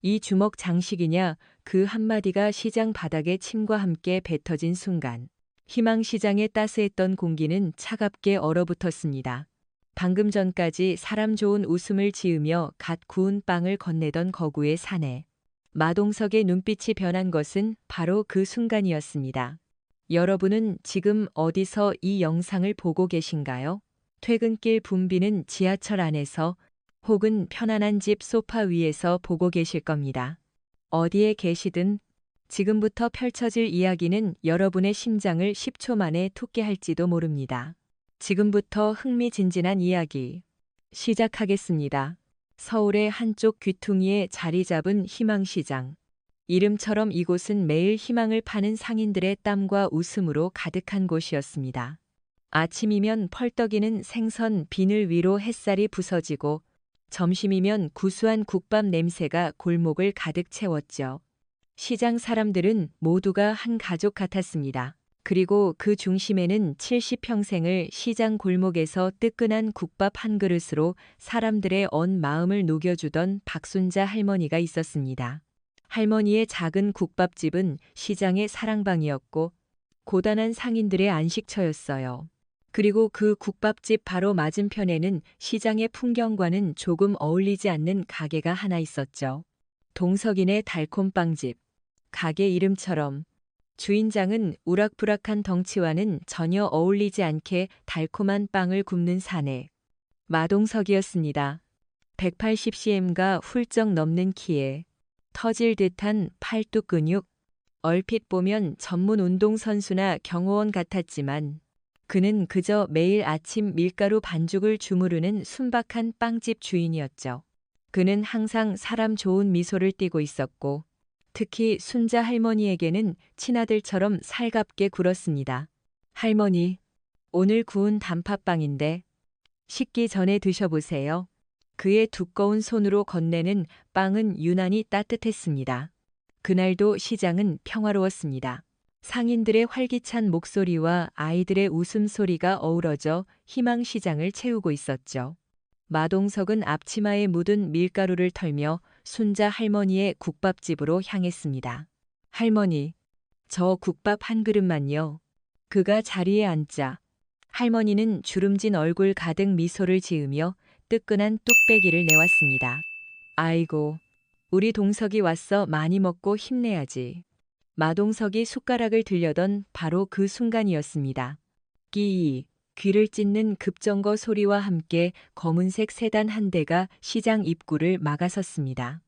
이 주먹 장식이냐 그 한마디가 시장 바닥에 침과 함께 뱉어진 순간 희망시장의 따스했던 공기는 차갑게 얼어붙었습니다. 방금 전까지 사람 좋은 웃음을 지으며 갓 구운 빵을 건네던 거구의 사내. 마동석의 눈빛이 변한 것은 바로 그 순간이었습니다. 여러분은 지금 어디서 이 영상을 보고 계신가요? 퇴근길 붐비는 지하철 안에서 혹은 편안한 집 소파 위에서 보고 계실 겁니다. 어디에 계시든 지금부터 펼쳐질 이야기는 여러분의 심장을 10초 만에 솟게 할지도 모릅니다. 지금부터 흥미진진한 이야기 시작하겠습니다. 서울의 한쪽 귀퉁이에 자리 잡은 희망시장. 이름처럼 이곳은 매일 희망을 파는 상인들의 땀과 웃음으로 가득한 곳이었습니다. 아침이면 펄떡이는 생선 비늘 위로 햇살이 부서지고 점심이면 구수한 국밥 냄새가 골목을 가득 채웠죠. 시장 사람들은 모두가 한 가족 같았습니다. 그리고 그 중심에는 70평생을 시장 골목에서 뜨끈한 국밥 한 그릇으로 사람들의 언 마음을 녹여주던 박순자 할머니가 있었습니다. 할머니의 작은 국밥집은 시장의 사랑방이었고 고단한 상인들의 안식처였어요. 그리고 그 국밥집 바로 맞은편에는 시장의 풍경과는 조금 어울리지 않는 가게가 하나 있었죠. 동석이네 달콤빵집. 가게 이름처럼 주인장은 우락부락한 덩치와는 전혀 어울리지 않게 달콤한 빵을 굽는 사내. 마동석이었습니다. 180cm가 훌쩍 넘는 키에 터질 듯한 팔뚝 근육. 얼핏 보면 전문 운동선수나 경호원 같았지만 그는 그저 매일 아침 밀가루 반죽을 주무르는 순박한 빵집 주인이었죠. 그는 항상 사람 좋은 미소를 띠고 있었고 특히 순자 할머니에게는 친아들처럼 살갑게 굴었습니다. 할머니, 오늘 구운 단팥빵인데 식기 전에 드셔보세요. 그의 두꺼운 손으로 건네는 빵은 유난히 따뜻했습니다. 그날도 시장은 평화로웠습니다. 상인들의 활기찬 목소리와 아이들의 웃음소리가 어우러져 희망시장을 채우고 있었죠. 마동석은 앞치마에 묻은 밀가루를 털며 순자 할머니의 국밥집으로 향했습니다. 할머니, 저 국밥 한 그릇만요. 그가 자리에 앉자 할머니는 주름진 얼굴 가득 미소를 지으며 뜨끈한 뚝배기를 내왔습니다. 아이고, 우리 동석이 왔어. 많이 먹고 힘내야지. 마동석이 숟가락을 들려던 바로 그 순간이었습니다. 끼 귀를 찢는 급정거 소리와 함께 검은색 세단 한 대가 시장 입구를 막아섰습니다.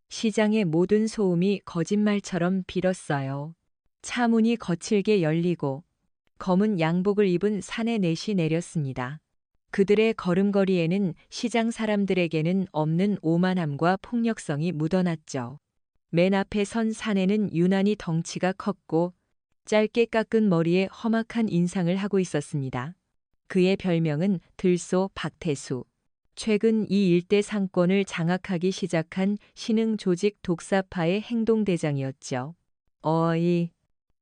시장의 모든 소음이 거짓말처럼 빌었어요. 차 문이 거칠게 열리고 검은 양복을 입은 사내 넷이 내렸습니다. 그들의 걸음걸이에는 시장 사람들에게는 없는 오만함과 폭력성이 묻어났죠. 맨 앞에 선 사내는 유난히 덩치가 컸고 짧게 깎은 머리에 험악한 인상을 하고 있었습니다. 그의 별명은 들소 박태수. 최근 이 일대 상권을 장악하기 시작한 신흥 조직 독사파의 행동대장이었죠. 어이,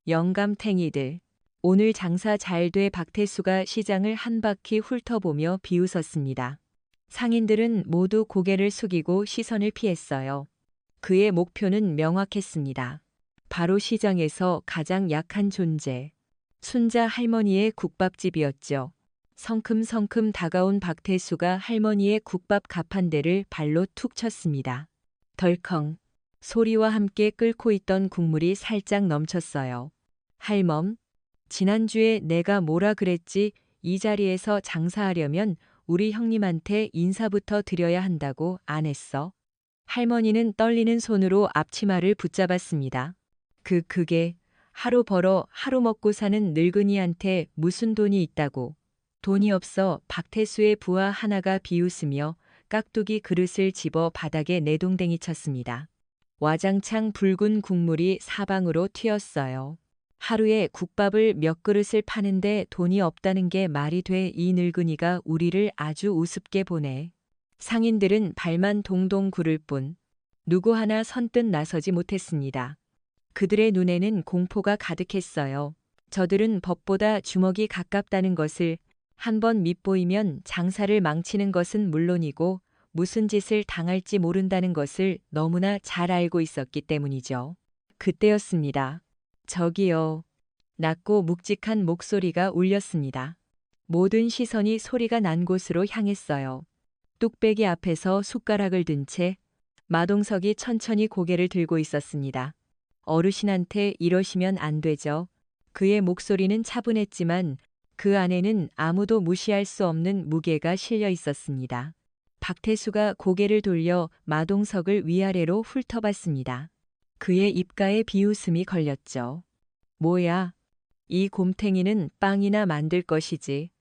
영감탱이들. 오늘 장사 잘 돼. 박태수가 시장을 한 바퀴 훑어보며 비웃었습니다. 상인들은 모두 고개를 숙이고 시선을 피했어요. 그의 목표는 명확했습니다. 바로 시장에서 가장 약한 존재. 순자 할머니의 국밥집이었죠. 성큼성큼 다가온 박태수가 할머니의 국밥 갑 한 대를 발로 툭 쳤습니다. 덜컹. 소리와 함께 끓고 있던 국물이 살짝 넘쳤어요. 할멈, 지난주에 내가 뭐라 그랬지? 이 자리에서 장사하려면 우리 형님한테 인사부터 드려야 한다고 안 했어? 할머니는 떨리는 손으로 앞치마를 붙잡았습니다. 그게 하루 벌어 하루 먹고 사는 늙은이한테 무슨 돈이 있다고. 돈이 없어. 박태수의 부하 하나가 비웃으며 깍두기 그릇을 집어 바닥에 내동댕이 쳤습니다. 와장창 붉은 국물이 사방으로 튀었어요. 하루에 국밥을 몇 그릇을 파는데 돈이 없다는 게 말이 돼. 이 늙은이가 우리를 아주 우습게 보네. 상인들은 발만 동동 구를 뿐 누구 하나 선뜻 나서지 못했습니다. 그들의 눈에는 공포가 가득했어요. 저들은 법보다 주먹이 가깝다는 것을, 한번 밉보이면 장사를 망치는 것은 물론이고 무슨 짓을 당할지 모른다는 것을 너무나 잘 알고 있었기 때문이죠. 그때였습니다. 저기요. 낮고 묵직한 목소리가 울렸습니다. 모든 시선이 소리가 난 곳으로 향했어요. 뚝배기 앞에서 숟가락을 든 채 마동석이 천천히 고개를 들고 있었습니다. 어르신한테 이러시면 안 되죠. 그의 목소리는 차분했지만 그 안에는 아무도 무시할 수 없는 무게가 실려 있었습니다. 박태수가 고개를 돌려 마동석을 위아래로 훑어봤습니다. 그의 입가에 비웃음이 걸렸죠. 뭐야? 이 곰탱이는 빵이나 만들 것이지.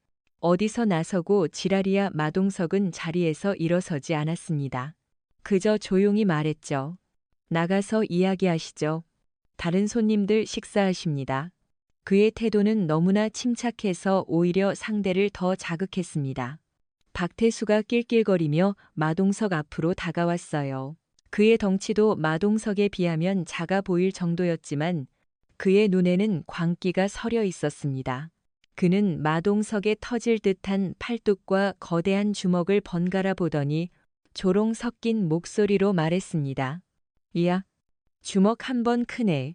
어디서 나서고 지랄이야. 마동석은 자리에서 일어서지 않았습니다. 그저 조용히 말했죠. 나가서 이야기하시죠. 다른 손님들 식사하십니다. 그의 태도는 너무나 침착해서 오히려 상대를 더 자극했습니다. 박태수가 낄낄거리며 마동석 앞으로 다가왔어요. 그의 덩치도 마동석에 비하면 작아 보일 정도였지만 그의 눈에는 광기가 서려 있었습니다. 그는 마동석의 터질 듯한 팔뚝과 거대한 주먹을 번갈아 보더니 조롱 섞인 목소리로 말했습니다. 이야, 주먹 한 번 크네.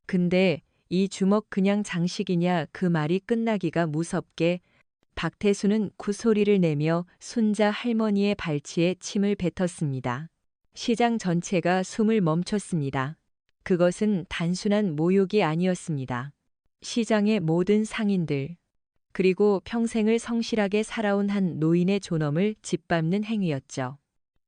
근데 이 주먹 그냥 장식이냐. 그 말이 끝나기가 무섭게 박태수는 구소리를 내며 손자 할머니의 발치에 침을 뱉었습니다. 시장 전체가 숨을 멈췄습니다. 그것은 단순한 모욕이 아니었습니다. 시장의 모든 상인들, 그리고 평생을 성실하게 살아온 한 노인의 존엄을 짓밟는 행위였죠.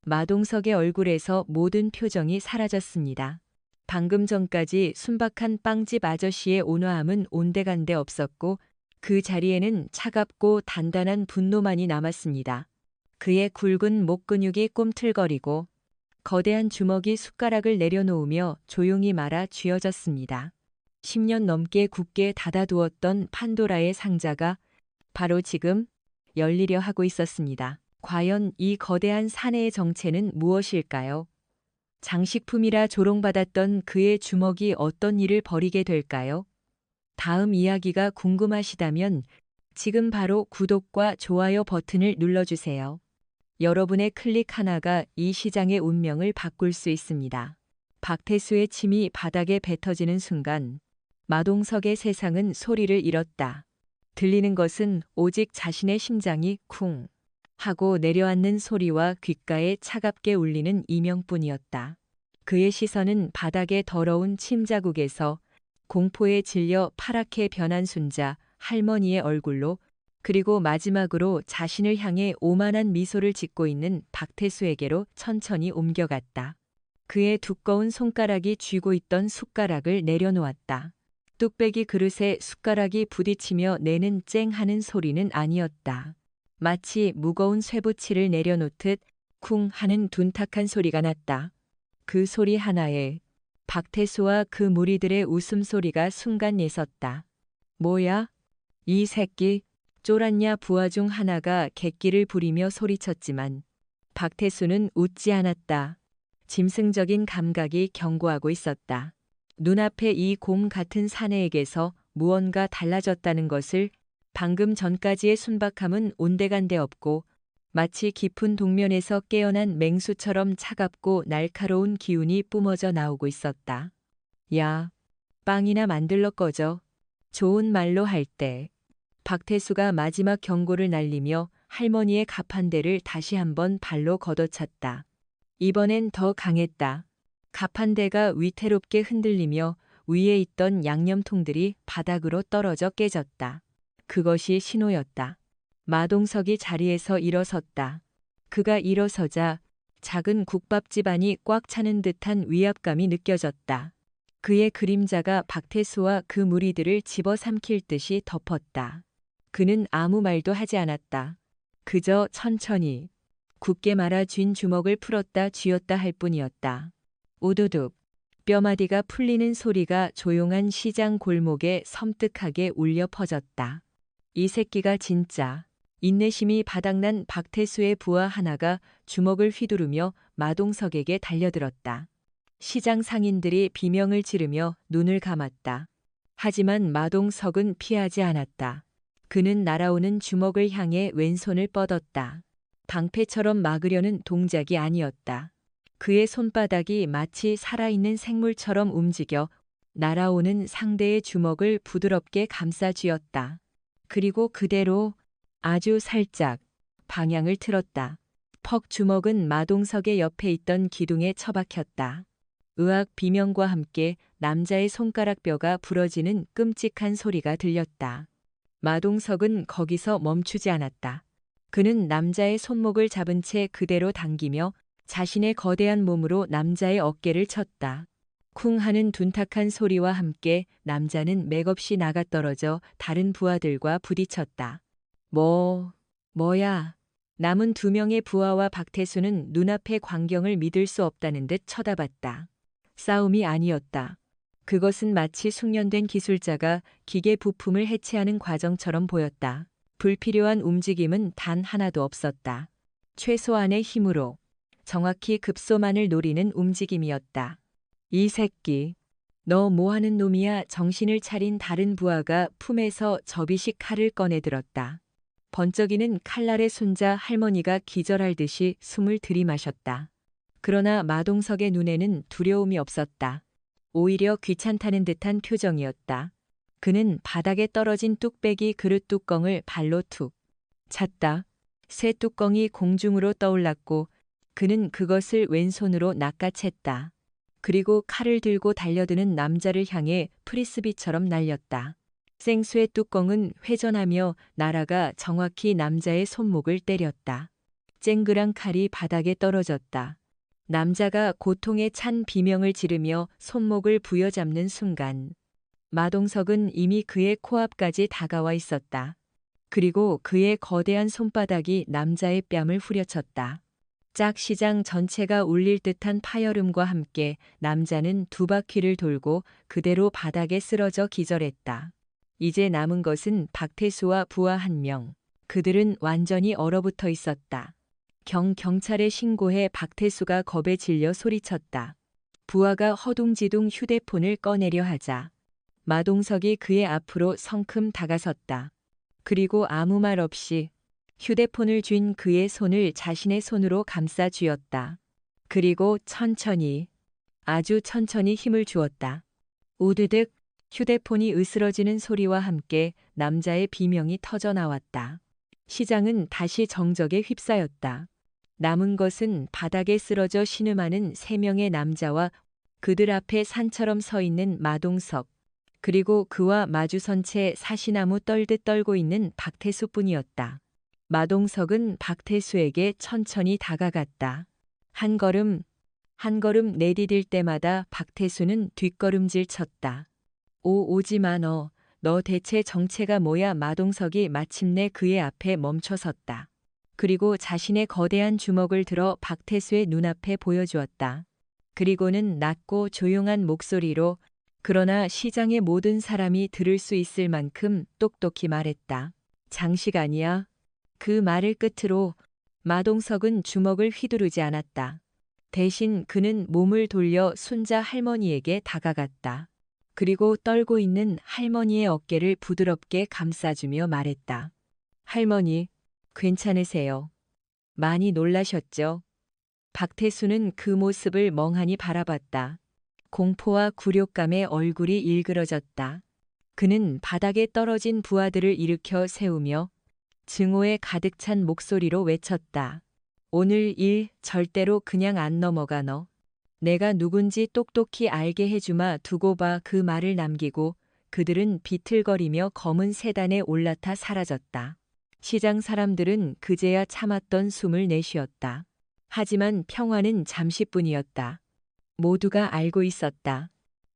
마동석의 얼굴에서 모든 표정이 사라졌습니다. 방금 전까지 순박한 빵집 아저씨의 온화함은 온데간데 없었고 그 자리에는 차갑고 단단한 분노만이 남았습니다. 그의 굵은 목 근육이 꿈틀거리고 거대한 주먹이 숟가락을 내려놓으며 조용히 말아 쥐어졌습니다. 10년 넘게 굳게 닫아두었던 판도라의 상자가 바로 지금 열리려 하고 있었습니다. 과연 이 거대한 사내의 정체는 무엇일까요? 장식품이라 조롱받았던 그의 주먹이 어떤 일을 벌이게 될까요? 다음 이야기가 궁금하시다면 지금 바로 구독과 좋아요 버튼을 눌러주세요. 여러분의 클릭 하나가 이 시장의 운명을 바꿀 수 있습니다. 박태수의 침이 바닥에 뱉어지는 순간 마동석의 세상은 소리를 잃었다. 들리는 것은 오직 자신의 심장이 쿵 하고 내려앉는 소리와 귓가에 차갑게 울리는 이명뿐이었다. 그의 시선은 바닥의 더러운 침 자국에서 공포에 질려 파랗게 변한 손자 할머니의 얼굴로, 그리고 마지막으로 자신을 향해 오만한 미소를 짓고 있는 박태수에게로 천천히 옮겨갔다. 그의 두꺼운 손가락이 쥐고 있던 숟가락을 내려놓았다. 뚝배기 그릇에 숟가락이 부딪히며 내는 쨍 하는 소리는 아니었다. 마치 무거운 쇠붙이를 내려놓듯 쿵 하는 둔탁한 소리가 났다. 그 소리 하나에 박태수와 그 무리들의 웃음소리가 순간 예섰다. 뭐야? 이 새끼, 쫄았냐? 부하 중 하나가 객기를 부리며 소리쳤지만 박태수는 웃지 않았다. 짐승적인 감각이 경고하고 있었다. 눈앞에 이 곰 같은 사내에게서 무언가 달라졌다는 것을. 방금 전까지의 순박함은 온데간데 없고 마치 깊은 동면에서 깨어난 맹수처럼 차갑고 날카로운 기운이 뿜어져 나오고 있었다. 야, 빵이나 만들러 꺼져. 좋은 말로 할 때. 박태수가 마지막 경고를 날리며 할머니의 가판대를 다시 한번 발로 걷어찼다. 이번엔 더 강했다. 가판대가 위태롭게 흔들리며 위에 있던 양념통들이 바닥으로 떨어져 깨졌다. 그것이 신호였다. 마동석이 자리에서 일어섰다. 그가 일어서자 작은 국밥집 안이 꽉 차는 듯한 위압감이 느껴졌다. 그의 그림자가 박태수와 그 무리들을 집어삼킬 듯이 덮었다. 그는 아무 말도 하지 않았다. 그저 천천히 굳게 말아 쥔 주먹을 풀었다 쥐었다 할 뿐이었다. 우두둑 뼈마디가 풀리는 소리가 조용한 시장 골목에 섬뜩하게 울려 퍼졌다. 이 새끼가 진짜. 인내심이 바닥난 박태수의 부하 하나가 주먹을 휘두르며 마동석에게 달려들었다. 시장 상인들이 비명을 지르며 눈을 감았다. 하지만 마동석은 피하지 않았다. 그는 날아오는 주먹을 향해 왼손을 뻗었다. 방패처럼 막으려는 동작이 아니었다. 그의 손바닥이 마치 살아있는 생물처럼 움직여 날아오는 상대의 주먹을 부드럽게 감싸 쥐었다. 그리고 그대로 아주 살짝 방향을 틀었다. 퍽 주먹은 마동석의 옆에 있던 기둥에 처박혔다. 의학 비명과 함께 남자의 손가락 뼈가 부러지는 끔찍한 소리가 들렸다. 마동석은 거기서 멈추지 않았다. 그는 남자의 손목을 잡은 채 그대로 당기며 자신의 거대한 몸으로 남자의 어깨를 쳤다. 쿵 하는 둔탁한 소리와 함께 남자는 맥없이 나가떨어져 다른 부하들과 부딪혔다. 뭐야. 남은 2명의 부하와 박태수는 눈앞의 광경을 믿을 수 없다는 듯 쳐다봤다. 싸움이 아니었다. 그것은 마치 숙련된 기술자가 기계 부품을 해체하는 과정처럼 보였다. 불필요한 움직임은 단 하나도 없었다. 최소한의 힘으로 정확히 급소만을 노리는 움직임이었다. 이 새끼, 너 뭐하는 놈이야? 정신을 차린 다른 부하가 품에서 접이식 칼을 꺼내들었다. 번쩍이는 칼날의 손자 할머니가 기절할 듯이 숨을 들이마셨다. 그러나 마동석의 눈에는 두려움이 없었다. 오히려 귀찮다는 듯한 표정이었다. 그는 바닥에 떨어진 뚝배기 그릇 뚜껑을 발로 툭 찼다. 새 뚜껑이 공중으로 떠올랐고 그는 그것을 왼손으로 낚아챘다. 그리고 칼을 들고 달려드는 남자를 향해 프리스비처럼 날렸다. 생수의 뚜껑은 회전하며 날아가 정확히 남자의 손목을 때렸다. 쨍그랑 칼이 바닥에 떨어졌다. 남자가 고통에 찬 비명을 지르며 손목을 부여잡는 순간 마동석은 이미 그의 코앞까지 다가와 있었다. 그리고 그의 거대한 손바닥이 남자의 뺨을 후려쳤다. 짝 시장 전체가 울릴 듯한 파열음과 함께 남자는 2바퀴를 돌고 그대로 바닥에 쓰러져 기절했다. 이제 남은 것은 박태수와 부하 1명. 그들은 완전히 얼어붙어 있었다. 경찰에 신고해. 박태수가 겁에 질려 소리쳤다. 부하가 허둥지둥 휴대폰을 꺼내려 하자 마동석이 그의 앞으로 성큼 다가섰다. 그리고 아무 말 없이 휴대폰을 쥔 그의 손을 자신의 손으로 감싸 쥐었다. 그리고 천천히, 아주 천천히 힘을 주었다. 우드득 휴대폰이 으스러지는 소리와 함께 남자의 비명이 터져 나왔다. 시장은 다시 정적에 휩싸였다. 남은 것은 바닥에 쓰러져 신음하는 3명의 남자와 그들 앞에 산처럼 서 있는 마동석, 그리고 그와 마주선 채 사시나무 떨듯 떨고 있는 박태수뿐이었다. 마동석은 박태수에게 천천히 다가갔다. 한 걸음 내디딜 때마다 박태수는 뒷걸음질 쳤다. 오지 마 너 대체 정체가 뭐야? 마동석이 마침내 그의 앞에 멈춰섰다. 그리고 자신의 거대한 주먹을 들어 박태수의 눈앞에 보여주었다. 그리고는 낮고 조용한 목소리로 그러나 시장의 모든 사람이 들을 수 있을 만큼 똑똑히 말했다. 장시간이야. 그 말을 끝으로 마동석은 주먹을 휘두르지 않았다. 대신 그는 몸을 돌려 손자 할머니에게 다가갔다. 그리고 떨고 있는 할머니의 어깨를 부드럽게 감싸주며 말했다. 할머니, 괜찮으세요? 많이 놀라셨죠? 박태수는 그 모습을 멍하니 바라봤다. 공포와 굴욕감에 얼굴이 일그러졌다. 그는 바닥에 떨어진 부하들을 일으켜 세우며 증오에 가득 찬 목소리로 외쳤다. 오늘 일 절대로 그냥 안 넘어가 너. 내가 누군지 똑똑히 알게 해주마. 두고 봐. 그 말을 남기고 그들은 비틀거리며 검은 세단에 올라타 사라졌다. 시장 사람들은 그제야 참았던 숨을 내쉬었다. 하지만 평화는 잠시뿐이었다. 모두가 알고 있었다.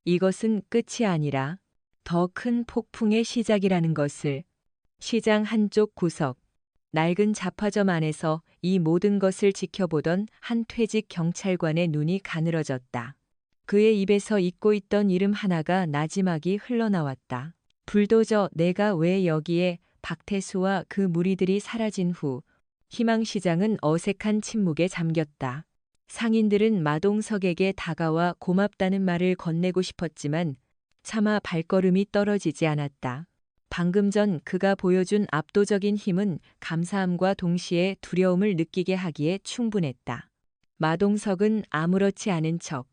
이것은 끝이 아니라 더 큰 폭풍의 시작이라는 것을. 시장 한쪽 구석, 낡은 잡화점 안에서 이 모든 것을 지켜보던 한 퇴직 경찰관의 눈이 가늘어졌다. 그의 입에서 잊고 있던 이름 하나가 나지막이 흘러나왔다. 불도저. 내가 왜 여기에? 박태수와 그 무리들이 사라진 후 희망시장은 어색한 침묵에 잠겼다. 상인들은 마동석에게 다가와 고맙다는 말을 건네고 싶었지만 차마 발걸음이 떨어지지 않았다. 방금 전 그가 보여준 압도적인 힘은 감사함과 동시에 두려움을 느끼게 하기에 충분했다. 마동석은 아무렇지 않은 척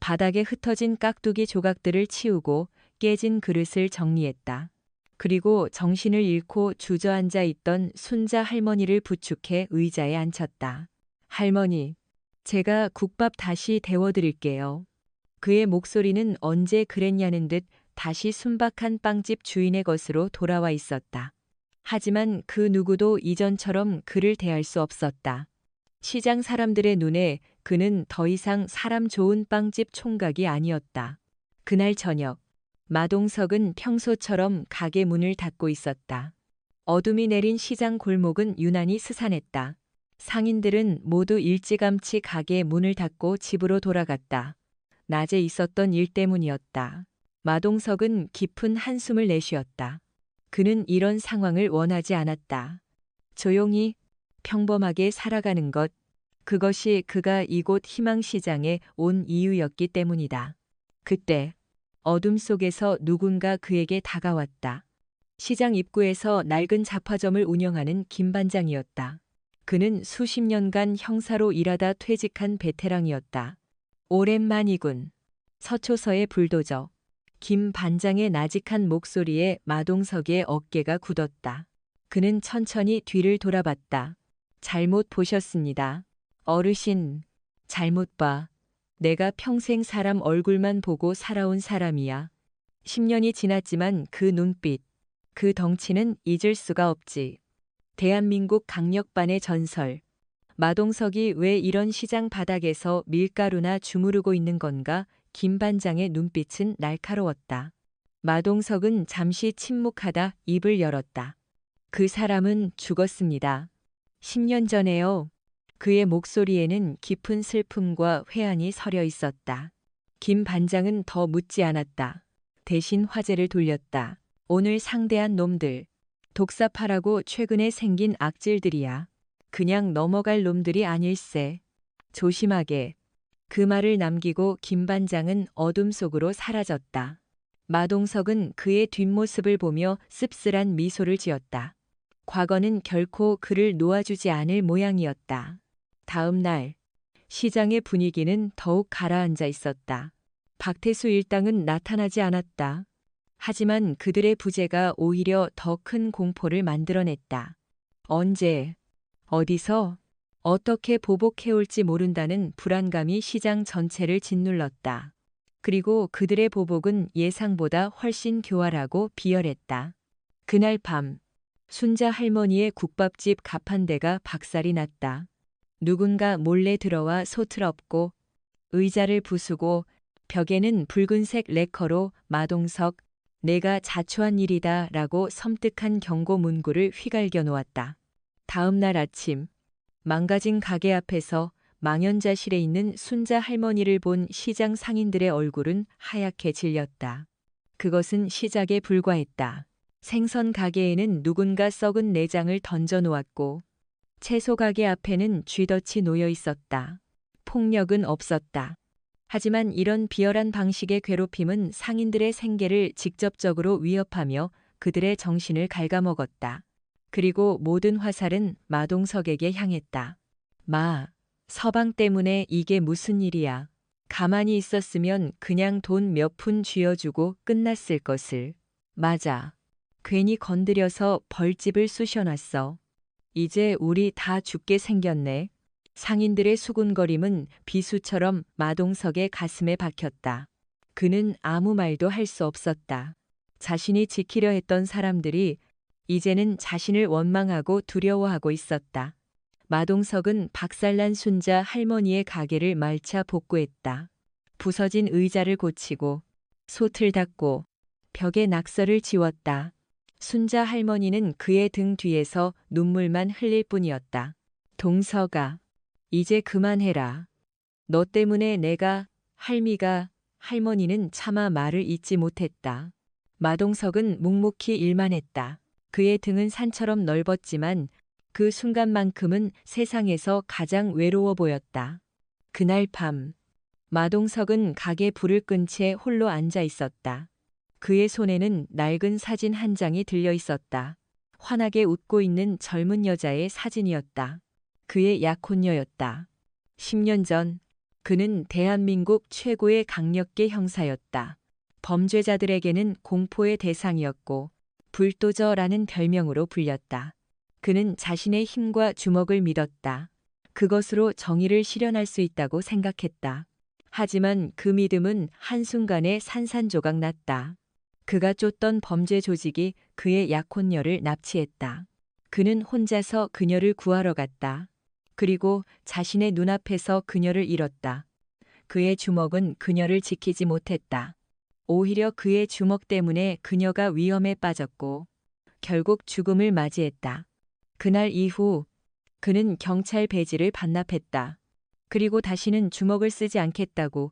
바닥에 흩어진 깍두기 조각들을 치우고 깨진 그릇을 정리했다. 그리고 정신을 잃고 주저앉아 있던 순자 할머니를 부축해 의자에 앉혔다. 할머니, 제가 국밥 다시 데워드릴게요. 그의 목소리는 언제 그랬냐는 듯 다시 순박한 빵집 주인의 것으로 돌아와 있었다. 하지만 그 누구도 이전처럼 그를 대할 수 없었다. 시장 사람들의 눈에 그는 더 이상 사람 좋은 빵집 총각이 아니었다. 그날 저녁, 마동석은 평소처럼 가게 문을 닫고 있었다. 어둠이 내린 시장 골목은 유난히 스산했다. 상인들은 모두 일찌감치 가게 문을 닫고 집으로 돌아갔다. 낮에 있었던 일 때문이었다. 마동석은 깊은 한숨을 내쉬었다. 그는 이런 상황을 원하지 않았다. 조용히, 평범하게 살아가는 것, 그것이 그가 이곳 희망시장에 온 이유였기 때문이다. 그때 어둠 속에서 누군가 그에게 다가왔다. 시장 입구에서 낡은 잡화점을 운영하는 김 반장이었다. 그는 수십 년간 형사로 일하다 퇴직한 베테랑이었다. 오랜만이군. 서초서의 불도저. 김 반장의 나직한 목소리에 마동석의 어깨가 굳었다. 그는 천천히 뒤를 돌아봤다. 잘못 보셨습니다. 어르신, 잘못 봐. 내가 평생 사람 얼굴만 보고 살아온 사람이야. 10년이 지났지만 그 눈빛, 그 덩치는 잊을 수가 없지. 대한민국 강력반의 전설. 마동석이 왜 이런 시장 바닥에서 밀가루나 주무르고 있는 건가? 김 반장의 눈빛은 날카로웠다. 마동석은 잠시 침묵하다 입을 열었다. 그 사람은 죽었습니다. 10년 전에요. 그의 목소리에는 깊은 슬픔과 회한이 서려 있었다. 김 반장은 더 묻지 않았다. 대신 화제를 돌렸다. 오늘 상대한 놈들. 독사파라고 최근에 생긴 악질들이야. 그냥 넘어갈 놈들이 아닐세. 조심하게. 그 말을 남기고 김 반장은 어둠 속으로 사라졌다. 마동석은 그의 뒷모습을 보며 씁쓸한 미소를 지었다. 과거는 결코 그를 놓아주지 않을 모양이었다. 다음 날, 시장의 분위기는 더욱 가라앉아 있었다. 박태수 일당은 나타나지 않았다. 하지만 그들의 부재가 오히려 더 큰 공포를 만들어냈다. 언제, 어디서, 어떻게 보복해올지 모른다는 불안감이 시장 전체를 짓눌렀다. 그리고 그들의 보복은 예상보다 훨씬 교활하고 비열했다. 그날 밤, 순자 할머니의 국밥집 가판대가 박살이 났다. 누군가 몰래 들어와 솥을 엎고 의자를 부수고 벽에는 붉은색 레커로 마동석, 내가 자초한 일이다 라고 섬뜩한 경고 문구를 휘갈겨 놓았다. 다음 날 아침, 망가진 가게 앞에서 망연자실에 있는 순자 할머니를 본 시장 상인들의 얼굴은 하얗게 질렸다. 그것은 시작에 불과했다. 생선 가게에는 누군가 썩은 내장을 던져 놓았고 채소 가게 앞에는 쥐덫이 놓여 있었다. 폭력은 없었다. 하지만 이런 비열한 방식의 괴롭힘은 상인들의 생계를 직접적으로 위협하며 그들의 정신을 갉아먹었다. 그리고 모든 화살은 마동석에게 향했다. 마, 서방 때문에 이게 무슨 일이야. 가만히 있었으면 그냥 돈 몇 푼 쥐어주고 끝났을 것을. 맞아. 괜히 건드려서 벌집을 쑤셔놨어. 이제 우리 다 죽게 생겼네. 상인들의 수군거림은 비수처럼 마동석의 가슴에 박혔다. 그는 아무 말도 할 수 없었다. 자신이 지키려 했던 사람들이 이제는 자신을 원망하고 두려워하고 있었다. 마동석은 박살난 순자 할머니의 가게를 말차 복구했다. 부서진 의자를 고치고 솥을 닦고 벽에 낙서를 지웠다. 순자 할머니는 그의 등 뒤에서 눈물만 흘릴 뿐이었다. 동석아, 이제 그만해라. 너 때문에 내가, 할미가, 할머니는 차마 말을 잇지 못했다. 마동석은 묵묵히 일만 했다. 그의 등은 산처럼 넓었지만 그 순간만큼은 세상에서 가장 외로워 보였다. 그날 밤, 마동석은 가게 불을 끈 채 홀로 앉아 있었다. 그의 손에는 낡은 사진 한 장이 들려 있었다. 환하게 웃고 있는 젊은 여자의 사진이었다. 그의 약혼녀였다. 10년 전 그는 대한민국 최고의 강력계 형사였다. 범죄자들에게는 공포의 대상이었고 불도저라는 별명으로 불렸다. 그는 자신의 힘과 주먹을 믿었다. 그것으로 정의를 실현할 수 있다고 생각했다. 하지만 그 믿음은 한순간에 산산조각 났다. 그가 쫓던 범죄 조직이 그의 약혼녀를 납치했다. 그는 혼자서 그녀를 구하러 갔다. 그리고 자신의 눈앞에서 그녀를 잃었다. 그의 주먹은 그녀를 지키지 못했다. 오히려 그의 주먹 때문에 그녀가 위험에 빠졌고 결국 죽음을 맞이했다. 그날 이후 그는 경찰 배지를 반납했다. 그리고 다시는 주먹을 쓰지 않겠다고,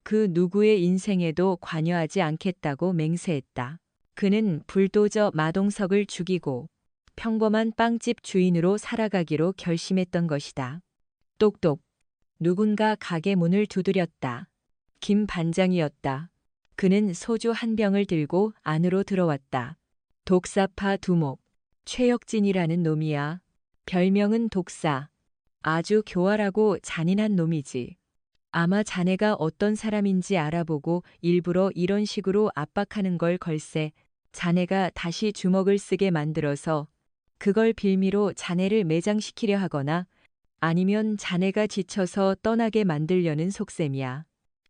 그 누구의 인생에도 관여하지 않겠다고 맹세했다. 그는 불도저 마동석을 죽이고 평범한 빵집 주인으로 살아가기로 결심했던 것이다. 똑똑. 누군가 가게 문을 두드렸다. 김 반장이었다. 그는 소주 한 병을 들고 안으로 들어왔다. 독사파 두목. 최혁진이라는 놈이야. 별명은 독사. 아주 교활하고 잔인한 놈이지. 아마 자네가 어떤 사람인지 알아보고 일부러 이런 식으로 압박하는 걸 걸세. 자네가 다시 주먹을 쓰게 만들어서 그걸 빌미로 자네를 매장시키려 하거나 아니면 자네가 지쳐서 떠나게 만들려는 속셈이야.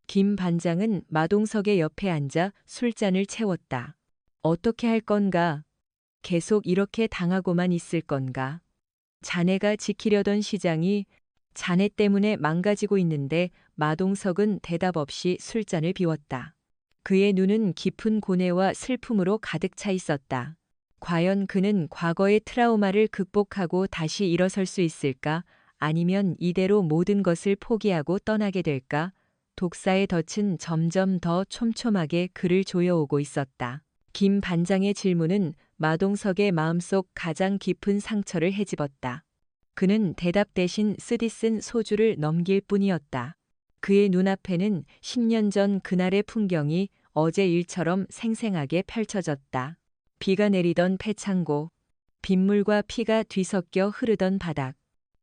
김 반장은 마동석의 옆에 앉아 술잔을 채웠다. 어떻게 할 건가? 계속 이렇게 당하고만 있을 건가? 자네가 지키려던 시장이 자네 때문에 망가지고 있는데 마동석은 대답 없이 술잔을 비웠다. 그의 눈은 깊은 고뇌와 슬픔으로 가득 차 있었다. 과연 그는 과거의 트라우마를 극복하고 다시 일어설 수 있을까? 아니면 이대로 모든 것을 포기하고 떠나게 될까? 독사의 덫은 점점 더 촘촘하게 그를 조여오고 있었다. 김 반장의 질문은 마동석의 마음속 가장 깊은 상처를 헤집었다. 그는 대답 대신 쓰디쓴 소주를 넘길 뿐이었다. 그의 눈앞에는 10년 전 그날의 풍경이 어제 일처럼 생생하게 펼쳐졌다. 비가 내리던 폐창고, 빗물과 피가 뒤섞여 흐르던 바닥,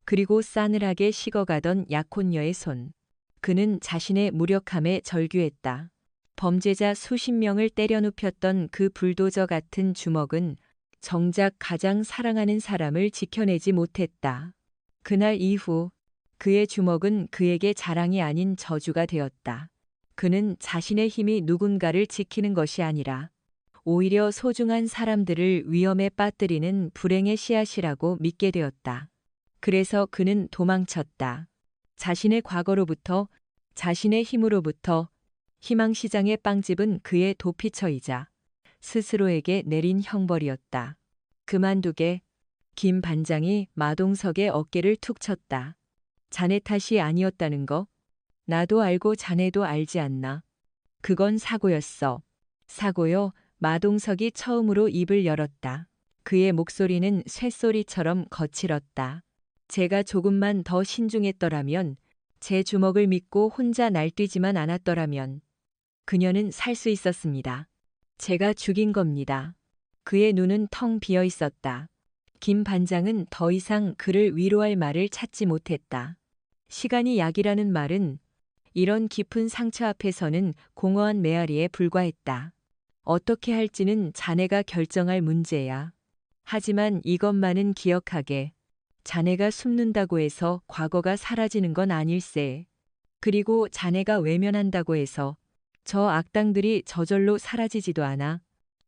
그리고 싸늘하게 식어가던 약혼녀의 손. 그는 자신의 무력함에 절규했다. 범죄자 수십 명을 때려 눕혔던 그 불도저 같은 주먹은 정작 가장 사랑하는 사람을 지켜내지 못했다. 그날 이후 그의 주먹은 그에게 자랑이 아닌 저주가 되었다. 그는 자신의 힘이 누군가를 지키는 것이 아니라 오히려 소중한 사람들을 위험에 빠뜨리는 불행의 씨앗이라고 믿게 되었다. 그래서 그는 도망쳤다. 자신의 과거로부터, 자신의 힘으로부터. 희망시장의 빵집은 그의 도피처이자 스스로에게 내린 형벌이었다. 그만두게. 김 반장이 마동석의 어깨를 툭 쳤다. 자네 탓이 아니었다는 거? 나도 알고 자네도 알지 않나? 그건 사고였어. 사고요? 마동석이 처음으로 입을 열었다. 그의 목소리는 쇳소리처럼 거칠었다. 제가 조금만 더 신중했더라면, 제 주먹을 믿고 혼자 날뛰지만 않았더라면 그녀는 살 수 있었습니다. 제가 죽인 겁니다. 그의 눈은 텅 비어 있었다. 김 반장은 더 이상 그를 위로할 말을 찾지 못했다. 시간이 약이라는 말은 이런 깊은 상처 앞에서는 공허한 메아리에 불과했다. 어떻게 할지는 자네가 결정할 문제야. 하지만 이것만은 기억하게. 자네가 숨는다고 해서 과거가 사라지는 건 아닐세. 그리고 자네가 외면한다고 해서 저 악당들이 저절로 사라지지도 않아.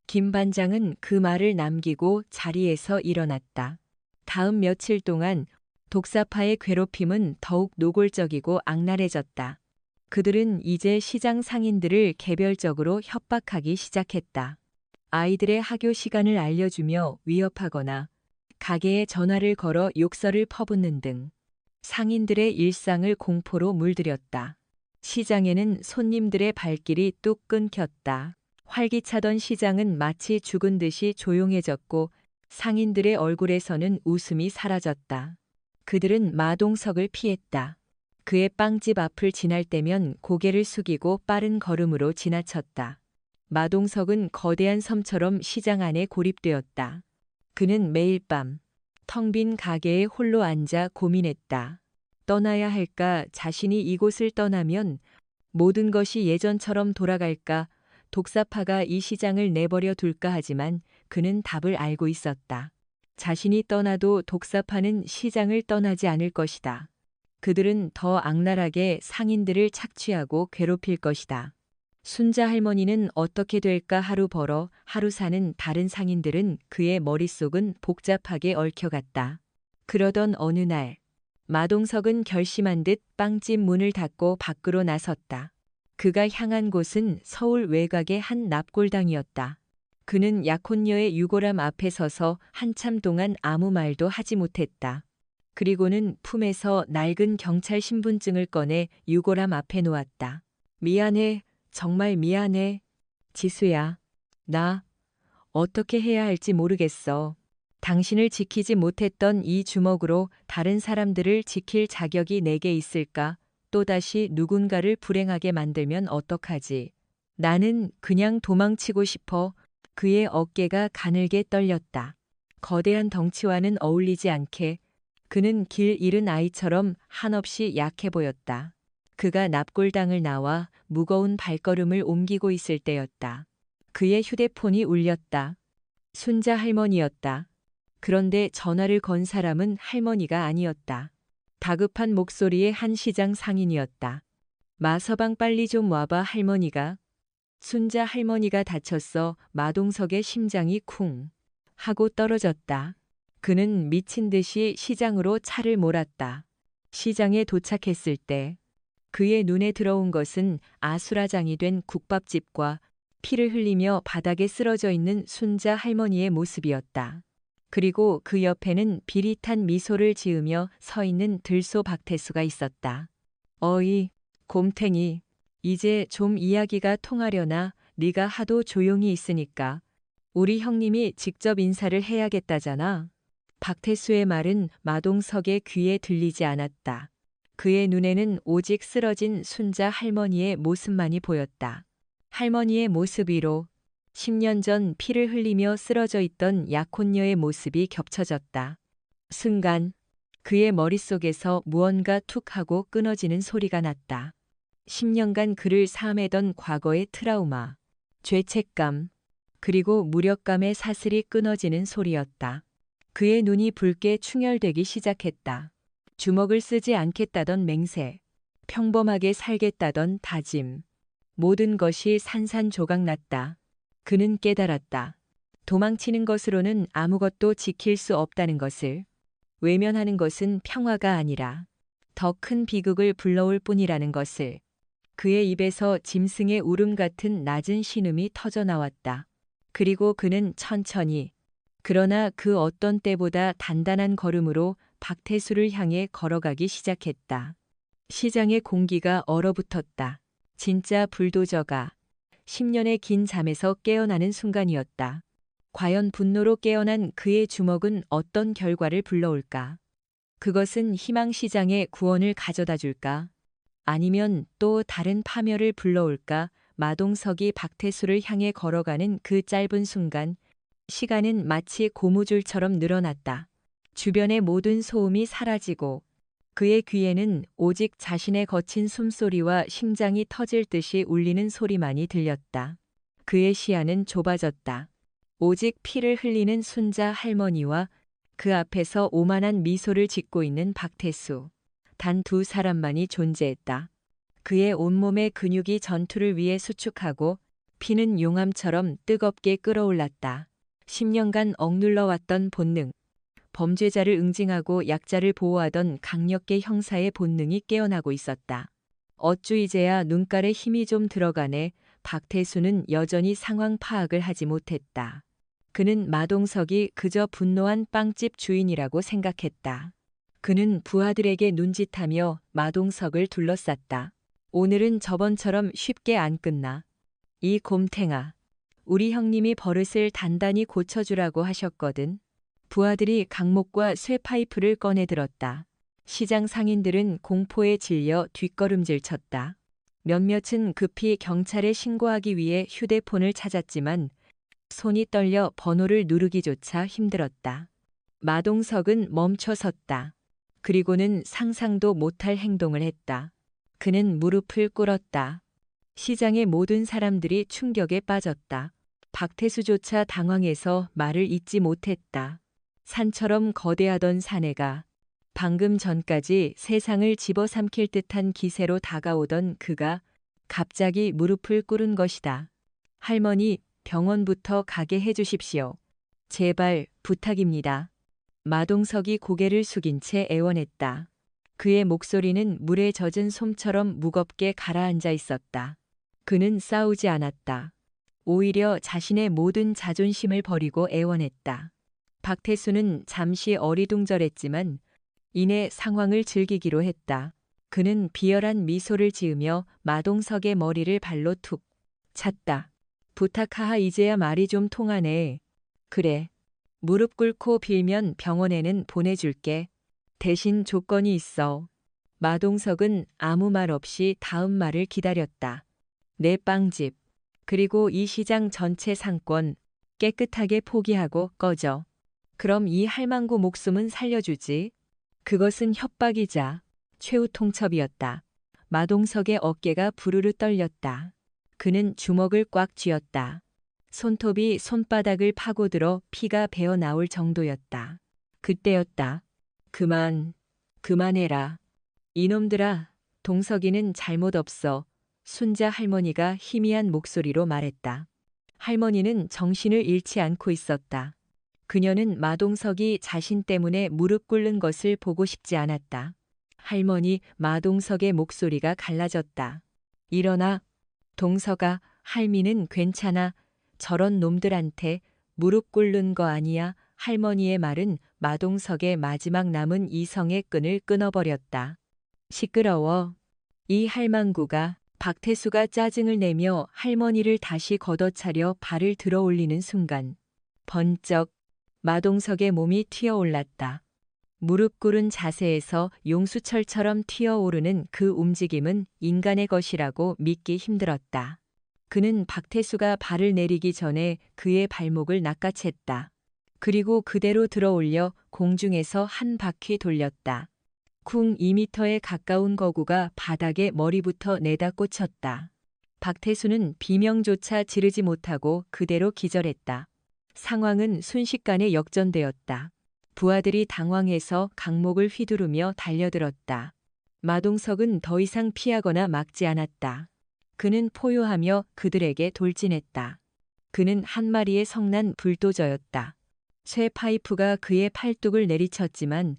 김 반장은 그 말을 남기고 자리에서 일어났다. 다음 며칠 동안 독사파의 괴롭힘은 더욱 노골적이고 악랄해졌다. 그들은 이제 시장 상인들을 개별적으로 협박하기 시작했다. 아이들의 학교 시간을 알려주며 위협하거나 가게에 전화를 걸어 욕설을 퍼붓는 등 상인들의 일상을 공포로 물들였다. 시장에는 손님들의 발길이 뚝 끊겼다. 활기차던 시장은 마치 죽은 듯이 조용해졌고 상인들의 얼굴에서는 웃음이 사라졌다. 그들은 마동석을 피했다. 그의 빵집 앞을 지날 때면 고개를 숙이고 빠른 걸음으로 지나쳤다. 마동석은 거대한 섬처럼 시장 안에 고립되었다. 그는 매일 밤 텅 빈 가게에 홀로 앉아 고민했다. 떠나야 할까? 자신이 이곳을 떠나면 모든 것이 예전처럼 돌아갈까? 독사파가 이 시장을 내버려 둘까? 하지만 그는 답을 알고 있었다. 자신이 떠나도 독사파는 시장을 떠나지 않을 것이다. 그들은 더 악랄하게 상인들을 착취하고 괴롭힐 것이다. 순자 할머니는 어떻게 될까? 하루 벌어 하루 사는 다른 상인들은 그의 머릿속은 복잡하게 얽혀갔다. 그러던 어느 날 마동석은 결심한 듯 빵집 문을 닫고 밖으로 나섰다. 그가 향한 곳은 서울 외곽의 한 납골당이었다. 그는 약혼녀의 유골함 앞에 서서 한참 동안 아무 말도 하지 못했다. 그리고는 품에서 낡은 경찰 신분증을 꺼내 유골함 앞에 놓았다. 미안해. 정말 미안해. 지수야. 나 어떻게 해야 할지 모르겠어. 당신을 지키지 못했던 이 주먹으로 다른 사람들을 지킬 자격이 내게 있을까? 또다시 누군가를 불행하게 만들면 어떡하지? 나는 그냥 도망치고 싶어. 그의 어깨가 가늘게 떨렸다. 거대한 덩치와는 어울리지 않게 그는 길 잃은 아이처럼 한없이 약해 보였다. 그가 납골당을 나와 무거운 발걸음을 옮기고 있을 때였다. 그의 휴대폰이 울렸다. 순자 할머니였다. 그런데 전화를 건 사람은 할머니가 아니었다. 다급한 목소리의 한 시장 상인이었다. 마서방 빨리 좀 와봐 할머니가. 순자 할머니가 다쳤어. 마동석의 심장이 쿵 하고 떨어졌다. 그는 미친 듯이 시장으로 차를 몰았다. 시장에 도착했을 때 그의 눈에 들어온 것은 아수라장이 된 국밥집과 피를 흘리며 바닥에 쓰러져 있는 순자 할머니의 모습이었다. 그리고 그 옆에는 비릿한 미소를 지으며 서 있는 들소 박태수가 있었다. 어이, 곰탱이. 이제 좀 이야기가 통하려나? 네가 하도 조용히 있으니까. 우리 형님이 직접 인사를 해야겠다잖아. 박태수의 말은 마동석의 귀에 들리지 않았다. 그의 눈에는 오직 쓰러진 순자 할머니의 모습만이 보였다. 할머니의 모습 위로 10년 전 피를 흘리며 쓰러져 있던 약혼녀의 모습이 겹쳐졌다. 순간 그의 머릿속에서 무언가 툭 하고 끊어지는 소리가 났다. 10년간 그를 삶애던 과거의 트라우마, 죄책감, 그리고 무력감의 사슬이 끊어지는 소리였다. 그의 눈이 붉게 충혈되기 시작했다. 주먹을 쓰지 않겠다던 맹세, 평범하게 살겠다던 다짐, 모든 것이 산산조각 났다. 그는 깨달았다. 도망치는 것으로는 아무것도 지킬 수 없다는 것을. 외면하는 것은 평화가 아니라 더 큰 비극을 불러올 뿐이라는 것을. 그의 입에서 짐승의 울음 같은 낮은 신음이 터져 나왔다. 그리고 그는 천천히, 그러나 그 어떤 때보다 단단한 걸음으로 박태수를 향해 걸어가기 시작했다. 시장의 공기가 얼어붙었다. 진짜 불도저가 10년의 긴 잠에서 깨어나는 순간이었다. 과연 분노로 깨어난 그의 주먹은 어떤 결과를 불러올까? 그것은 희망시장의 구원을 가져다 줄까? 아니면 또 다른 파멸을 불러올까? 마동석이 박태수를 향해 걸어가는 그 짧은 순간, 시간은 마치 고무줄처럼 늘어났다. 주변의 모든 소음이 사라지고 그의 귀에는 오직 자신의 거친 숨소리와 심장이 터질 듯이 울리는 소리만이 들렸다. 그의 시야는 좁아졌다. 오직 피를 흘리는 순자 할머니와 그 앞에서 오만한 미소를 짓고 있는 박태수. 단 두 사람만이 존재했다. 그의 온몸의 근육이 전투를 위해 수축하고 피는 용암처럼 뜨겁게 끓어올랐다. 10년간 억눌러왔던 본능, 범죄자를 응징하고 약자를 보호하던 강력계 형사의 본능이 깨어나고 있었다. 어쭈 이제야 눈깔에 힘이 좀 들어가네. 박태수는 여전히 상황 파악을 하지 못했다. 그는 마동석이 그저 분노한 빵집 주인이라고 생각했다. 그는 부하들에게 눈짓하며 마동석을 둘러쌌다. 오늘은 저번처럼 쉽게 안 끝나. 이 곰탱아. 우리 형님이 버릇을 단단히 고쳐주라고 하셨거든. 부하들이 강목과 쇠파이프를 꺼내 들었다. 시장 상인들은 공포에 질려 뒷걸음질 쳤다. 몇몇은 급히 경찰에 신고하기 위해 휴대폰을 찾았지만 손이 떨려 번호를 누르기조차 힘들었다. 마동석은 멈춰 섰다. 그리고는 상상도 못할 행동을 했다. 그는 무릎을 꿇었다. 시장의 모든 사람들이 충격에 빠졌다. 박태수조차 당황해서 말을 잇지 못했다. 산처럼 거대하던 사내가 방금 전까지 세상을 집어삼킬 듯한 기세로 다가오던 그가 갑자기 무릎을 꿇은 것이다. 할머니, 병원부터 가게 해주십시오. 제발 부탁입니다. 마동석이 고개를 숙인 채 애원했다. 그의 목소리는 물에 젖은 솜처럼 무겁게 가라앉아 있었다. 그는 싸우지 않았다. 오히려 자신의 모든 자존심을 버리고 애원했다. 박태수는 잠시 어리둥절했지만 이내 상황을 즐기기로 했다. 그는 비열한 미소를 지으며 마동석의 머리를 발로 툭 찼다. 부탁하하, 이제야 말이 좀 통하네. 그래. 무릎 꿇고 빌면 병원에는 보내줄게. 대신 조건이 있어. 마동석은 아무 말 없이 다음 말을 기다렸다. 내 빵집, 그리고 이 시장 전체 상권 깨끗하게 포기하고 꺼져. 그럼 이 할망구 목숨은 살려주지. 그것은 협박이자 최후 통첩이었다. 마동석의 어깨가 부르르 떨렸다. 그는 주먹을 꽉 쥐었다. 손톱이 손바닥을 파고들어 피가 배어 나올 정도였다. 그때였다. 그만해라. 이놈들아, 동석이는 잘못 없어. 순자 할머니가 희미한 목소리로 말했다. 할머니는 정신을 잃지 않고 있었다. 그녀는 마동석이 자신 때문에 무릎 꿇는 것을 보고 싶지 않았다. 할머니, 마동석의 목소리가 갈라졌다. 일어나. 동석아, 할미는 괜찮아. 저런 놈들한테 무릎 꿇는 거 아니야. 할머니의 말은 마동석의 마지막 남은 이성의 끈을 끊어버렸다. 시끄러워. 이 할망구가. 박태수가 짜증을 내며 할머니를 다시 걷어차려 발을 들어 올리는 순간 번쩍 마동석의 몸이 튀어올랐다. 무릎 꿇은 자세에서 용수철처럼 튀어오르는 그 움직임은 인간의 것이라고 믿기 힘들었다. 그는 박태수가 발을 내리기 전에 그의 발목을 낚아챘다. 그리고 그대로 들어 올려 공중에서 한 바퀴 돌렸다. 쿵 2미터에 가까운 거구가 바닥에 머리부터 내다 꽂혔다. 박태수는 비명조차 지르지 못하고 그대로 기절했다. 상황은 순식간에 역전되었다. 부하들이 당황해서 강목을 휘두르며 달려들었다. 마동석은 더 이상 피하거나 막지 않았다. 그는 포효하며 그들에게 돌진했다. 그는 한 마리의 성난 불도저였다. 쇠 파이프가 그의 팔뚝을 내리쳤지만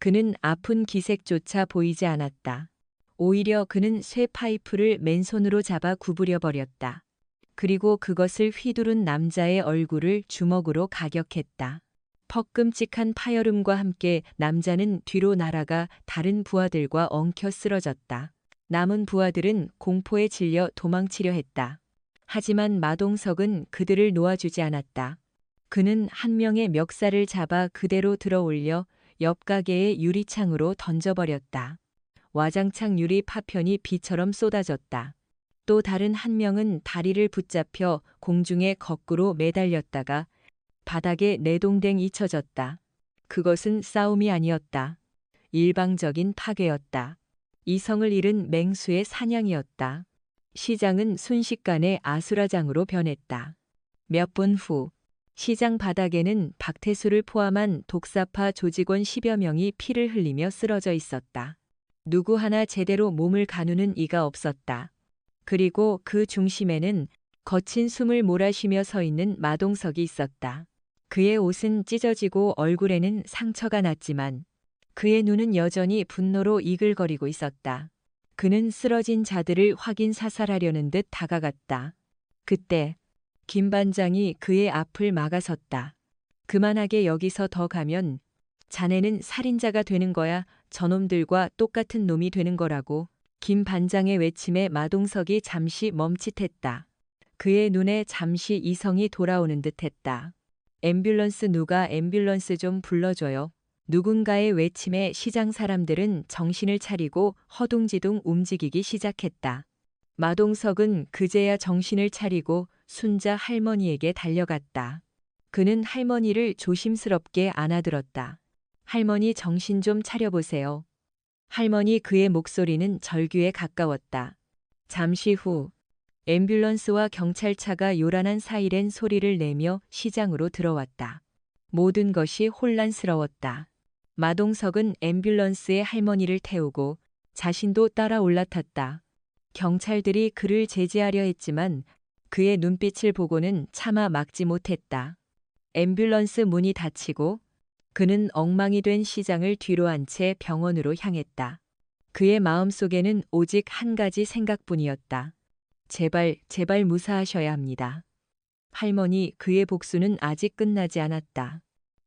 그는 아픈 기색조차 보이지 않았다. 오히려 그는 쇠 파이프를 맨손으로 잡아 구부려 버렸다. 그리고 그것을 휘두른 남자의 얼굴을 주먹으로 가격했다. 퍽 끔찍한 파열음과 함께 남자는 뒤로 날아가 다른 부하들과 엉켜 쓰러졌다. 남은 부하들은 공포에 질려 도망치려 했다. 하지만 마동석은 그들을 놓아주지 않았다. 그는 한 명의 멱살을 잡아 그대로 들어 올려 옆 가게의 유리창으로 던져버렸다. 와장창 유리 파편이 비처럼 쏟아졌다. 또 다른 한 명은 다리를 붙잡혀 공중에 거꾸로 매달렸다가 바닥에 내동댕 잊혀졌다. 그것은 싸움이 아니었다. 일방적인 파괴였다. 이성을 잃은 맹수의 사냥이었다. 시장은 순식간에 아수라장으로 변했다. 몇 분 후 시장 바닥에는 박태수를 포함한 독사파 조직원 10여 명이 피를 흘리며 쓰러져 있었다. 누구 하나 제대로 몸을 가누는 이가 없었다. 그리고 그 중심에는 거친 숨을 몰아쉬며 서 있는 마동석이 있었다. 그의 옷은 찢어지고 얼굴에는 상처가 났지만 그의 눈은 여전히 분노로 이글거리고 있었다. 그는 쓰러진 자들을 확인 사살하려는 듯 다가갔다. 그때 김 반장이 그의 앞을 막아섰다. 그만하게, 여기서 더 가면 자네는 살인자가 되는 거야. 저놈들과 똑같은 놈이 되는 거라고. 김 반장의 외침에 마동석이 잠시 멈칫했다. 그의 눈에 잠시 이성이 돌아오는 듯했다. 누가 앰뷸런스 좀 불러줘요. 누군가의 외침에 시장 사람들은 정신을 차리고 허둥지둥 움직이기 시작했다. 마동석은 그제야 정신을 차리고 순자 할머니에게 달려갔다. 그는 할머니를 조심스럽게 안아들었다. 할머니 정신 좀 차려보세요. 할머니 그의 목소리는 절규에 가까웠다. 잠시 후 앰뷸런스와 경찰차가 요란한 사이렌 소리를 내며 시장으로 들어왔다. 모든 것이 혼란스러웠다. 마동석은 앰뷸런스에 할머니를 태우고 자신도 따라 올라탔다. 경찰들이 그를 제지하려 했지만 그의 눈빛을 보고는 차마 막지 못했다. 앰뷸런스 문이 닫히고 그는 엉망이 된 시장을 뒤로 한 채 병원으로 향했다. 그의 마음속에는 오직 한 가지 생각뿐이었다. 제발, 제발 무사하셔야 합니다. 할머니, 그의 복수는 아직 끝나지 않았다.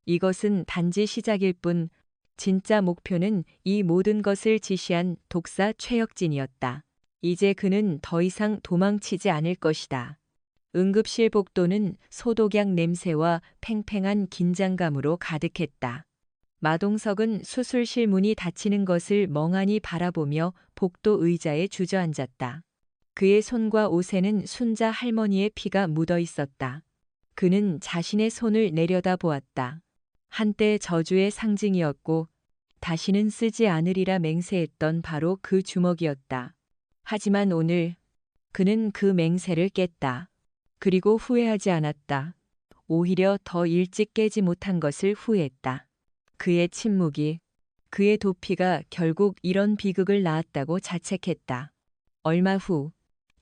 이것은 단지 시작일 뿐, 진짜 목표는 이 모든 것을 지시한 독사 최혁진이었다. 이제 그는 더 이상 도망치지 않을 것이다. 응급실 복도는 소독약 냄새와 팽팽한 긴장감으로 가득했다. 마동석은 수술실 문이 닫히는 것을 멍하니 바라보며 복도 의자에 주저앉았다. 그의 손과 옷에는 순자 할머니의 피가 묻어 있었다. 그는 자신의 손을 내려다 보았다. 한때 저주의 상징이었고 다시는 쓰지 않으리라 맹세했던 바로 그 주먹이었다. 하지만 오늘 그는 그 맹세를 깼다. 그리고 후회하지 않았다. 오히려 더 일찍 깨지 못한 것을 후회했다. 그의 침묵이, 그의 도피가 결국 이런 비극을 낳았다고 자책했다. 얼마 후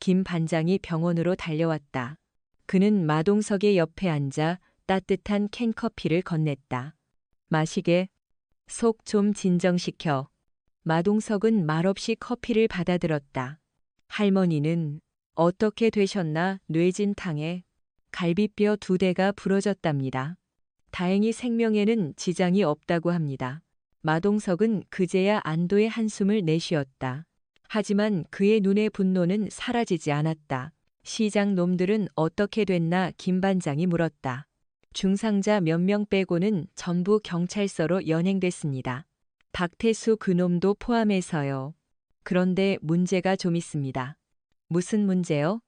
김 반장이 병원으로 달려왔다. 그는 마동석의 옆에 앉아 따뜻한 캔커피를 건넸다. 마시게. 속 좀 진정시켜. 마동석은 말없이 커피를 받아들었다. 할머니는 어떻게 되셨나? 뇌진탕에 갈비뼈 2대가 부러졌답니다. 다행히 생명에는 지장이 없다고 합니다. 마동석은 그제야 안도의 한숨을 내쉬었다. 하지만 그의 눈의 분노는 사라지지 않았다. 시장 놈들은 어떻게 됐나? 김 반장이 물었다. 중상자 몇 명 빼고는 전부 경찰서로 연행됐습니다. 박태수 그놈도 포함해서요. 그런데 문제가 좀 있습니다. 무슨 문제요?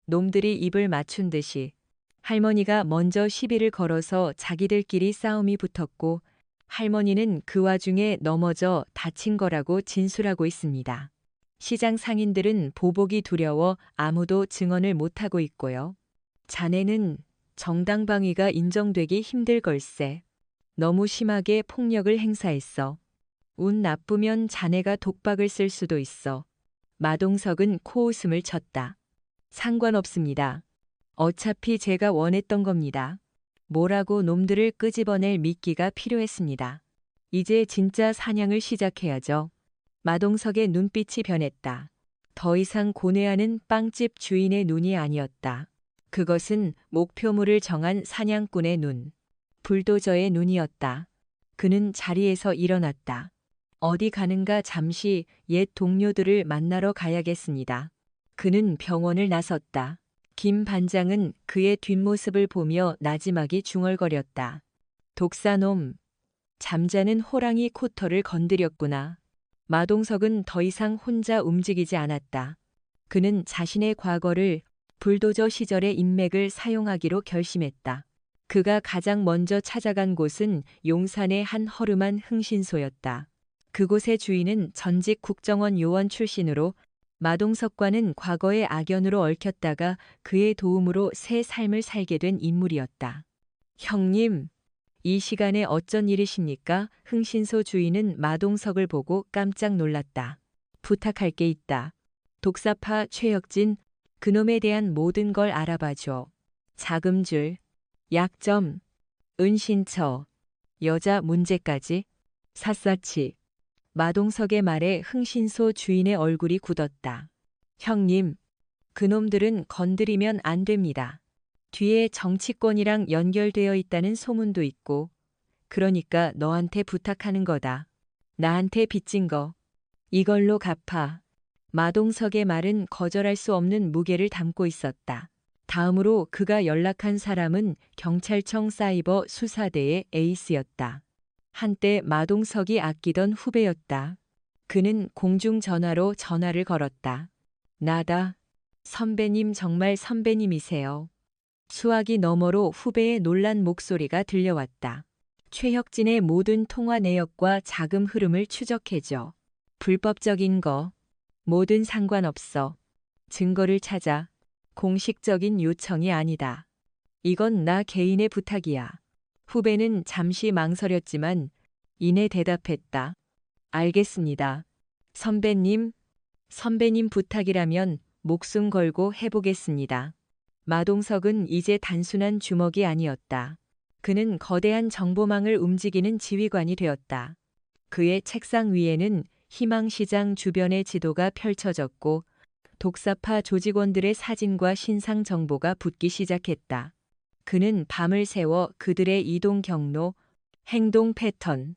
놈들이 입을 맞춘 듯이 할머니가 먼저 시비를 걸어서 자기들끼리 싸움이 붙었고 할머니는 그 와중에 넘어져 다친 거라고 진술하고 있습니다. 시장 상인들은 보복이 두려워 아무도 증언을 못하고 있고요. 자네는 정당방위가 인정되기 힘들 걸세. 너무 심하게 폭력을 행사했어. 운 나쁘면 자네가 독박을 쓸 수도 있어. 마동석은 코웃음을 쳤다. 상관없습니다. 어차피 제가 원했던 겁니다. 뭐라고 놈들을 끄집어낼 미끼가 필요했습니다. 이제 진짜 사냥을 시작해야죠. 마동석의 눈빛이 변했다. 더 이상 고뇌하는 빵집 주인의 눈이 아니었다. 그것은 목표물을 정한 사냥꾼의 눈, 불도저의 눈이었다. 그는 자리에서 일어났다. 어디 가는가? 잠시 옛 동료들을 만나러 가야겠습니다. 그는 병원을 나섰다. 김 반장은 그의 뒷모습을 보며 나지막이 중얼거렸다. 독사놈, 잠자는 호랑이 코털을 건드렸구나. 마동석은 더 이상 혼자 움직이지 않았다. 그는 자신의 과거를 불도저 시절의 인맥을 사용하기로 결심했다. 그가 가장 먼저 찾아간 곳은 용산의 한 허름한 흥신소였다. 그곳의 주인은 전직 국정원 요원 출신으로 마동석과는 과거의 악연으로 얽혔다가 그의 도움으로 새 삶을 살게 된 인물이었다. 형님, 이 시간에 어쩐 일이십니까? 흥신소 주인은 마동석을 보고 깜짝 놀랐다. 부탁할 게 있다. 독사파 최혁진, 그놈에 대한 모든 걸 알아봐줘. 자금줄, 약점, 은신처, 여자 문제까지. 샅샅이. 마동석의 말에 흥신소 주인의 얼굴이 굳었다. 형님, 그놈들은 건드리면 안 됩니다. 뒤에 정치권이랑 연결되어 있다는 소문도 있고, 그러니까 너한테 부탁하는 거다. 나한테 빚진 거. 이걸로 갚아. 마동석의 말은 거절할 수 없는 무게를 담고 있었다. 다음으로 그가 연락한 사람은 경찰청 사이버 수사대의 에이스였다. 한때 마동석이 아끼던 후배였다. 그는 공중전화로 전화를 걸었다. 나다. 선배님 정말 선배님이세요. 수화기 너머로 후배의 놀란 목소리가 들려왔다. 최혁진의 모든 통화 내역과 자금 흐름을 추적해줘. 불법적인 거. 뭐든 상관없어. 증거를 찾아. 공식적인 요청이 아니다. 이건 나 개인의 부탁이야. 후배는 잠시 망설였지만 이내 대답했다. 알겠습니다. 선배님, 선배님 부탁이라면 목숨 걸고 해보겠습니다. 마동석은 이제 단순한 주먹이 아니었다. 그는 거대한 정보망을 움직이는 지휘관이 되었다. 그의 책상 위에는 희망시장 주변의 지도가 펼쳐졌고 독사파 조직원들의 사진과 신상 정보가 붙기 시작했다. 그는 밤을 새워 그들의 이동 경로, 행동 패턴,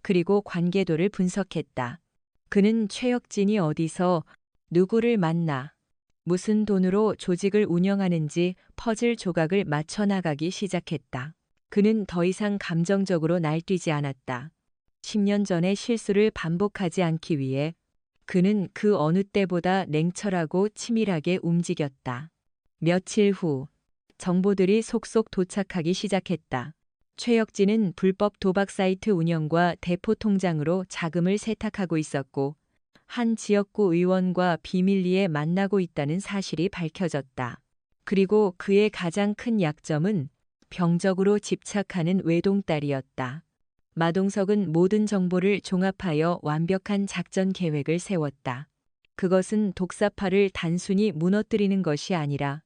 그리고 관계도를 분석했다. 그는 최혁진이 어디서 누구를 만나 무슨 돈으로 조직을 운영하는지 퍼즐 조각을 맞춰 나가기 시작했다. 그는 더 이상 감정적으로 날뛰지 않았다. 10년 전의 실수를 반복하지 않기 위해 그는 그 어느 때보다 냉철하고 치밀하게 움직였다. 며칠 후 정보들이 속속 도착하기 시작했다. 최혁진은 불법 도박 사이트 운영과 대포 통장으로 자금을 세탁하고 있었고 한 지역구 의원과 비밀리에 만나고 있다는 사실이 밝혀졌다. 그리고 그의 가장 큰 약점은 병적으로 집착하는 외동딸이었다. 마동석은 모든 정보를 종합하여 완벽한 작전 계획을 세웠다. 그것은 독사파를 단순히 무너뜨리는 것이 아니라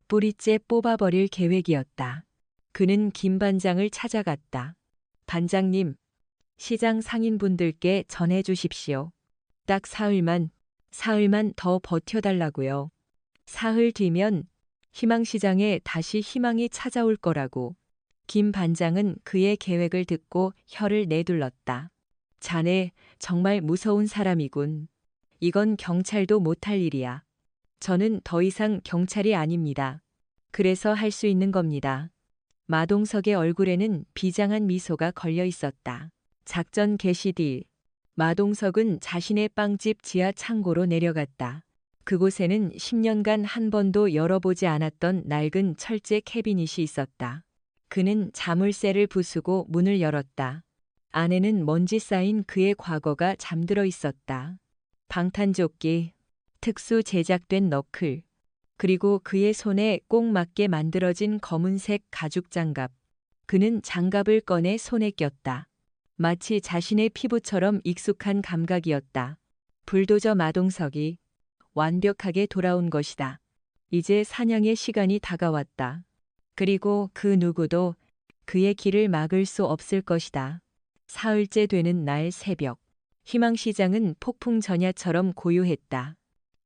뿌리째 뽑아버릴 계획이었다. 그는 김 반장을 찾아갔다. 반장님, 시장 상인분들께 전해 주십시오. 딱 사흘만 더 버텨달라고요. 사흘 뒤면 희망시장에 다시 희망이 찾아올 거라고. 김 반장은 그의 계획을 듣고 혀를 내둘렀다. 자네 정말 무서운 사람이군. 이건 경찰도 못할 일이야. 저는 더 이상 경찰이 아닙니다. 그래서 할 수 있는 겁니다. 마동석의 얼굴에는 비장한 미소가 걸려 있었다. 작전 개시 뒤 마동석은 자신의 빵집 지하 창고로 내려갔다. 그곳에는 10년간 한 번도 열어보지 않았던 낡은 철제 캐비닛이 있었다. 그는 자물쇠를 부수고 문을 열었다. 안에는 먼지 쌓인 그의 과거가 잠들어 있었다. 방탄조끼, 특수 제작된 너클, 그리고 그의 손에 꼭 맞게 만들어진 검은색 가죽 장갑. 그는 장갑을 꺼내 손에 꼈다. 마치 자신의 피부처럼 익숙한 감각이었다. 불도저 마동석이 완벽하게 돌아온 것이다. 이제 사냥의 시간이 다가왔다. 그리고 그 누구도 그의 길을 막을 수 없을 것이다. 사흘째 되는 날 새벽, 희망시장은 폭풍 전야처럼 고요했다.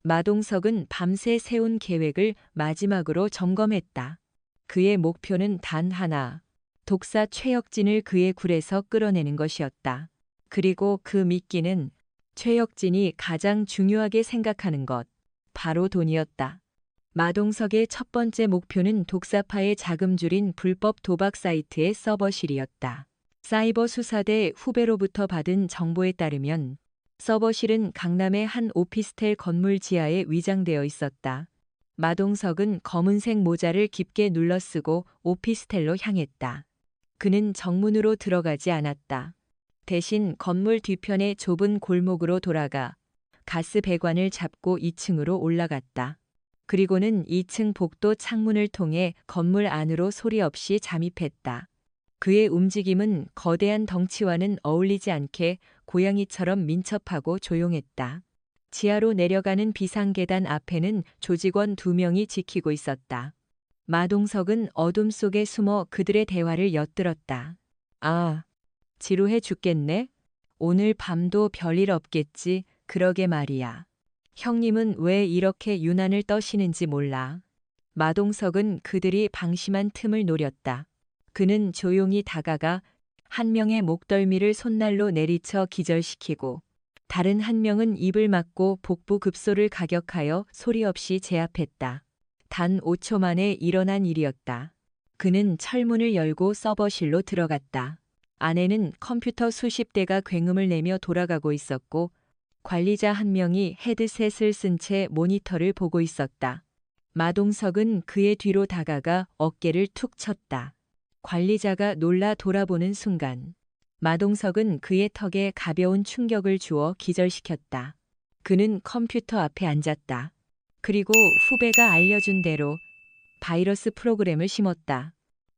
마동석은 밤새 세운 계획을 마지막으로 점검했다. 그의 목표는 단 하나, 독사 최혁진을 그의 굴에서 끌어내는 것이었다. 그리고 그 미끼는 최혁진이 가장 중요하게 생각하는 것, 바로 돈이었다. 마동석의 첫 번째 목표는 독사파의 자금줄인 불법 도박 사이트의 서버실이었다. 사이버 수사대 후배로부터 받은 정보에 따르면 서버실은 강남의 한 오피스텔 건물 지하에 위장되어 있었다. 마동석은 검은색 모자를 깊게 눌러쓰고 오피스텔로 향했다. 그는 정문으로 들어가지 않았다. 대신 건물 뒤편의 좁은 골목으로 돌아가 가스 배관을 잡고 2층으로 올라갔다. 그리고는 2층 복도 창문을 통해 건물 안으로 소리 없이 잠입했다. 그의 움직임은 거대한 덩치와는 어울리지 않게 고양이처럼 민첩하고 조용했다. 지하로 내려가는 비상계단 앞에는 조직원 2명이 지키고 있었다. 마동석은 어둠 속에 숨어 그들의 대화를 엿들었다. 아, 지루해 죽겠네? 오늘 밤도 별일 없겠지, 그러게 말이야. 형님은 왜 이렇게 유난을 떠시는지 몰라. 마동석은 그들이 방심한 틈을 노렸다. 그는 조용히 다가가 한 명의 목덜미를 손날로 내리쳐 기절시키고 다른 한 명은 입을 막고 복부 급소를 가격하여 소리 없이 제압했다. 단 5초 만에 일어난 일이었다. 그는 철문을 열고 서버실로 들어갔다. 안에는 컴퓨터 수십 대가 굉음을 내며 돌아가고 있었고 관리자 한 명이 헤드셋을 쓴 채 모니터를 보고 있었다. 마동석은 그의 뒤로 다가가 어깨를 툭 쳤다. 관리자가 놀라 돌아보는 순간 마동석은 그의 턱에 가벼운 충격을 주어 기절시켰다. 그는 컴퓨터 앞에 앉았다. 그리고 후배가 알려준 대로 바이러스 프로그램을 심었다.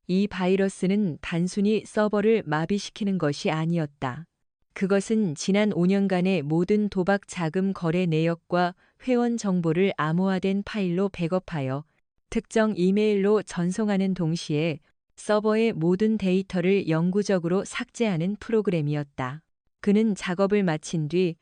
이 바이러스는 단순히 서버를 마비시키는 것이 아니었다. 그것은 지난 5년간의 모든 도박 자금 거래 내역과 회원 정보를 암호화된 파일로 백업하여 특정 이메일로 전송하는 동시에 서버의 모든 데이터를 영구적으로 삭제하는 프로그램이었다. 그는 작업을 마친 뒤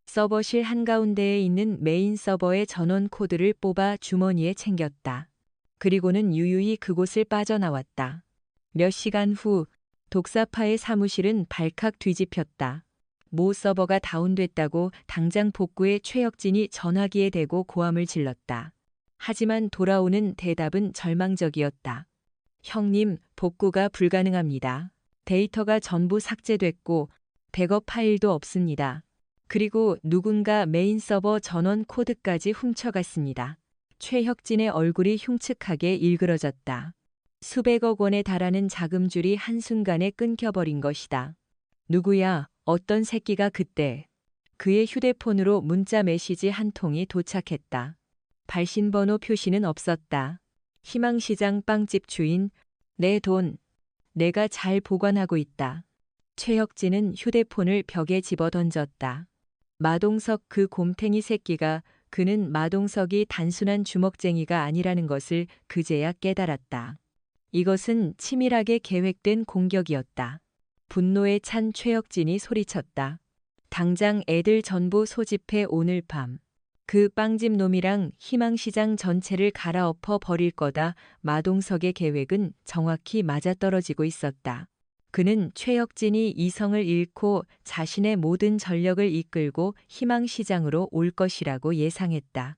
서버실 한가운데에 있는 메인 서버의 전원 코드를 뽑아 주머니에 챙겼다. 그리고는 유유히 그곳을 빠져나왔다. 몇 시간 후 독사파의 사무실은 발칵 뒤집혔다. 모 서버가 다운됐다고 당장 복구해 최혁진이 전화기에 대고 고함을 질렀다. 하지만 돌아오는 대답은 절망적이었다. 형님, 복구가 불가능합니다. 데이터가 전부 삭제됐고 백업 파일도 없습니다. 그리고 누군가 메인 서버 전원 코드까지 훔쳐갔습니다. 최혁진의 얼굴이 흉측하게 일그러졌다. 수백억 원에 달하는 자금줄이 한순간에 끊겨버린 것이다. 누구야, 어떤 새끼가 그때. 그의 휴대폰으로 문자 메시지 한 통이 도착했다. 발신번호 표시는 없었다. 희망시장 빵집 주인, 내 돈, 내가 잘 보관하고 있다. 최혁진은 휴대폰을 벽에 집어던졌다. 마동석 그 곰탱이 새끼가 그는 마동석이 단순한 주먹쟁이가 아니라는 것을 그제야 깨달았다. 이것은 치밀하게 계획된 공격이었다. 분노에 찬 최혁진이 소리쳤다. 당장 애들 전부 소집해 오늘 밤. 그 빵집 놈이랑 희망시장 전체를 갈아엎어 버릴 거다. 마동석의 계획은 정확히 맞아떨어지고 있었다. 그는 최혁진이 이성을 잃고 자신의 모든 전력을 이끌고 희망시장으로 올 것이라고 예상했다.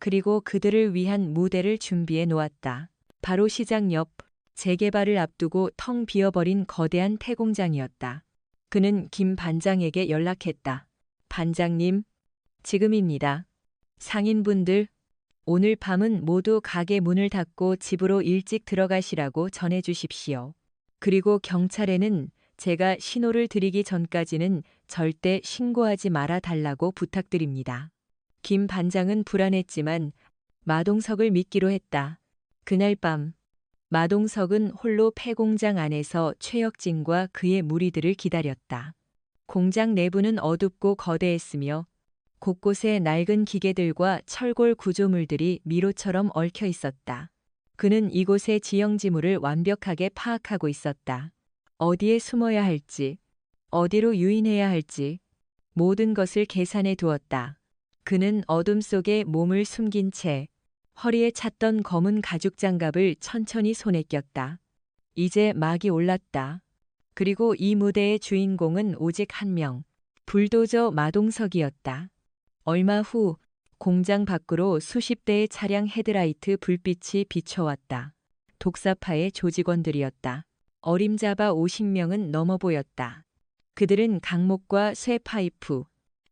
그리고 그들을 위한 무대를 준비해 놓았다. 바로 시장 옆 재개발을 앞두고 텅 비어버린 거대한 폐공장이었다. 그는 김 반장에게 연락했다. 반장님, 지금입니다. 상인분들, 오늘 밤은 모두 가게 문을 닫고 집으로 일찍 들어가시라고 전해주십시오. 그리고 경찰에는 제가 신호를 드리기 전까지는 절대 신고하지 말아 달라고 부탁드립니다. 김 반장은 불안했지만 마동석을 믿기로 했다. 그날 밤 마동석은 홀로 폐공장 안에서 최혁진과 그의 무리들을 기다렸다. 공장 내부는 어둡고 거대했으며 곳곳에 낡은 기계들과 철골 구조물들이 미로처럼 얽혀 있었다. 그는 이곳의 지형지물을 완벽하게 파악하고 있었다. 어디에 숨어야 할지, 어디로 유인해야 할지 모든 것을 계산해 두었다. 그는 어둠 속에 몸을 숨긴 채 허리에 찼던 검은 가죽 장갑을 천천히 손에 꼈다. 이제 막이 올랐다. 그리고 이 무대의 주인공은 오직 한 명, 불도저 마동석이었다. 얼마 후 공장 밖으로 수십 대의 차량 헤드라이트 불빛이 비춰왔다. 독사파의 조직원들이었다. 어림잡아 50명은 넘어 보였다. 그들은 강목과 쇠 파이프,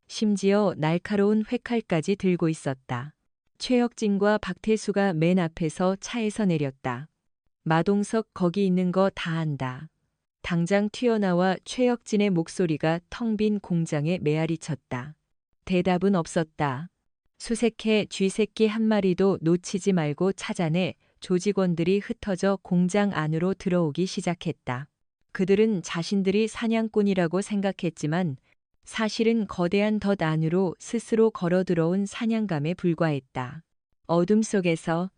심지어 날카로운 회칼까지 들고 있었다. 최혁진과 박태수가 맨 앞에서 차에서 내렸다. 마동석 거기 있는 거 다 안다. 당장 튀어나와 최혁진의 목소리가 텅 빈 공장에 메아리쳤다. 대답은 없었다. 수색해 쥐새끼 한 마리도 놓치지 말고 찾아내 조직원들이 흩어져 공장 안으로 들어오기 시작했다. 그들은 자신들이 사냥꾼이라고 생각했지만 사실은 거대한 덫 안으로 스스로 걸어 들어온 사냥감에 불과했다. 어둠 속에서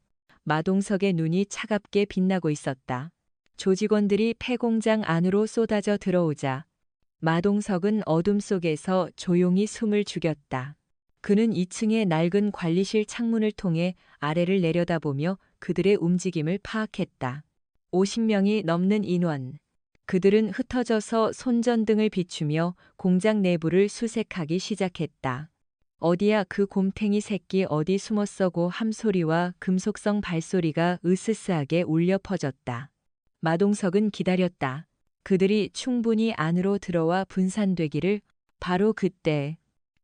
마동석의 눈이 차갑게 빛나고 있었다. 조직원들이 폐공장 안으로 쏟아져 들어오자 마동석은 어둠 속에서 조용히 숨을 죽였다. 그는 2층의 낡은 관리실 창문을 통해 아래를 내려다보며 그들의 움직임을 파악했다. 50명이 넘는 인원. 그들은 흩어져서 손전등을 비추며 공장 내부를 수색하기 시작했다. 어디야 그 곰탱이 새끼 어디 숨었어고 함소리와 금속성 발소리가 으스스하게 울려 퍼졌다. 마동석은 기다렸다. 그들이 충분히 안으로 들어와 분산되기를. 바로 그때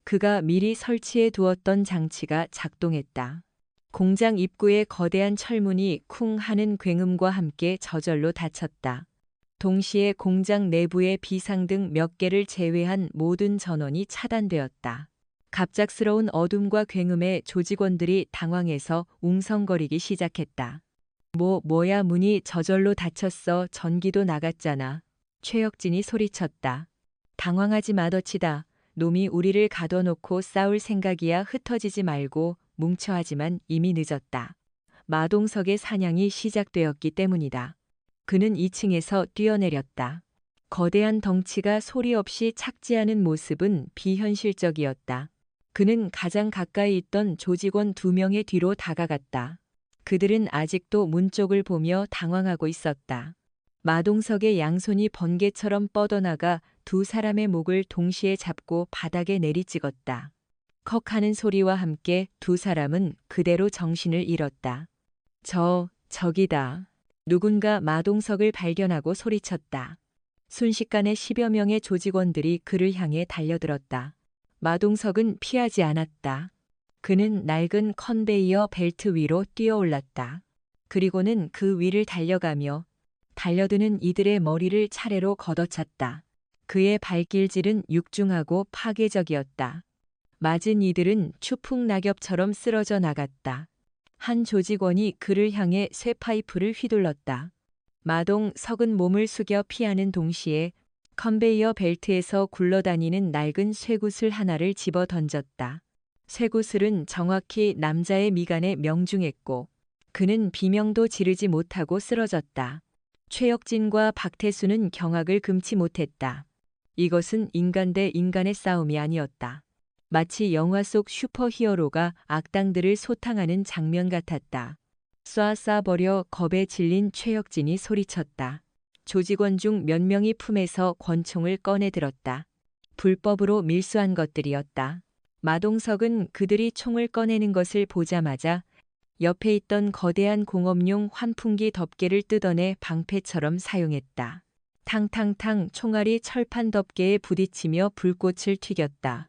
그가 미리 설치해 두었던 장치가 작동했다. 공장 입구에 거대한 철문이 쿵 하는 굉음과 함께 저절로 닫혔다. 동시에 공장 내부의 비상등 몇 개를 제외한 모든 전원이 차단되었다. 갑작스러운 어둠과 굉음에 조직원들이 당황해서 웅성거리기 시작했다. 뭐야 문이 저절로 닫혔어. 전기도 나갔잖아. 최혁진이 소리쳤다. 당황하지 마 덫이다. 놈이 우리를 가둬놓고 싸울 생각이야. 흩어지지 말고 뭉쳐. 하지만 이미 늦었다. 마동석의 사냥이 시작되었기 때문이다. 그는 2층에서 뛰어내렸다. 거대한 덩치가 소리 없이 착지하는 모습은 비현실적이었다. 그는 가장 가까이 있던 조직원 2명의 뒤로 다가갔다. 그들은 아직도 문 쪽을 보며 당황하고 있었다. 마동석의 양손이 번개처럼 뻗어나가 2 사람의 목을 동시에 잡고 바닥에 내리찍었다. 컥 하는 소리와 함께 2 사람은 그대로 정신을 잃었다. 저기다. 누군가 마동석을 발견하고 소리쳤다. 순식간에 10여 명의 조직원들이 그를 향해 달려들었다. 마동석은 피하지 않았다. 그는 낡은 컨베이어 벨트 위로 뛰어올랐다. 그리고는 그 위를 달려가며 달려드는 이들의 머리를 차례로 걷어찼다. 그의 발길질은 육중하고 파괴적이었다. 맞은 이들은 추풍 낙엽처럼 쓰러져 나갔다. 한 조직원이 그를 향해 쇠파이프를 휘둘렀다. 마동석은 몸을 숙여 피하는 동시에 컨베이어 벨트에서 굴러다니는 낡은 쇠구슬 하나를 집어 던졌다. 쇠구슬은 정확히 남자의 미간에 명중했고 그는 비명도 지르지 못하고 쓰러졌다. 최혁진과 박태수는 경악을 금치 못했다. 이것은 인간 대 인간의 싸움이 아니었다. 마치 영화 속 슈퍼히어로가 악당들을 소탕하는 장면 같았다. 쏴버려. 겁에 질린 최혁진이 소리쳤다. 조직원 중 몇 명이 품에서 권총을 꺼내 들었다. 불법으로 밀수한 것들이었다. 마동석은 그들이 총을 꺼내는 것을 보자마자 옆에 있던 거대한 공업용 환풍기 덮개를 뜯어내 방패처럼 사용했다. 탕탕탕 총알이 철판 덮개에 부딪히며 불꽃을 튀겼다.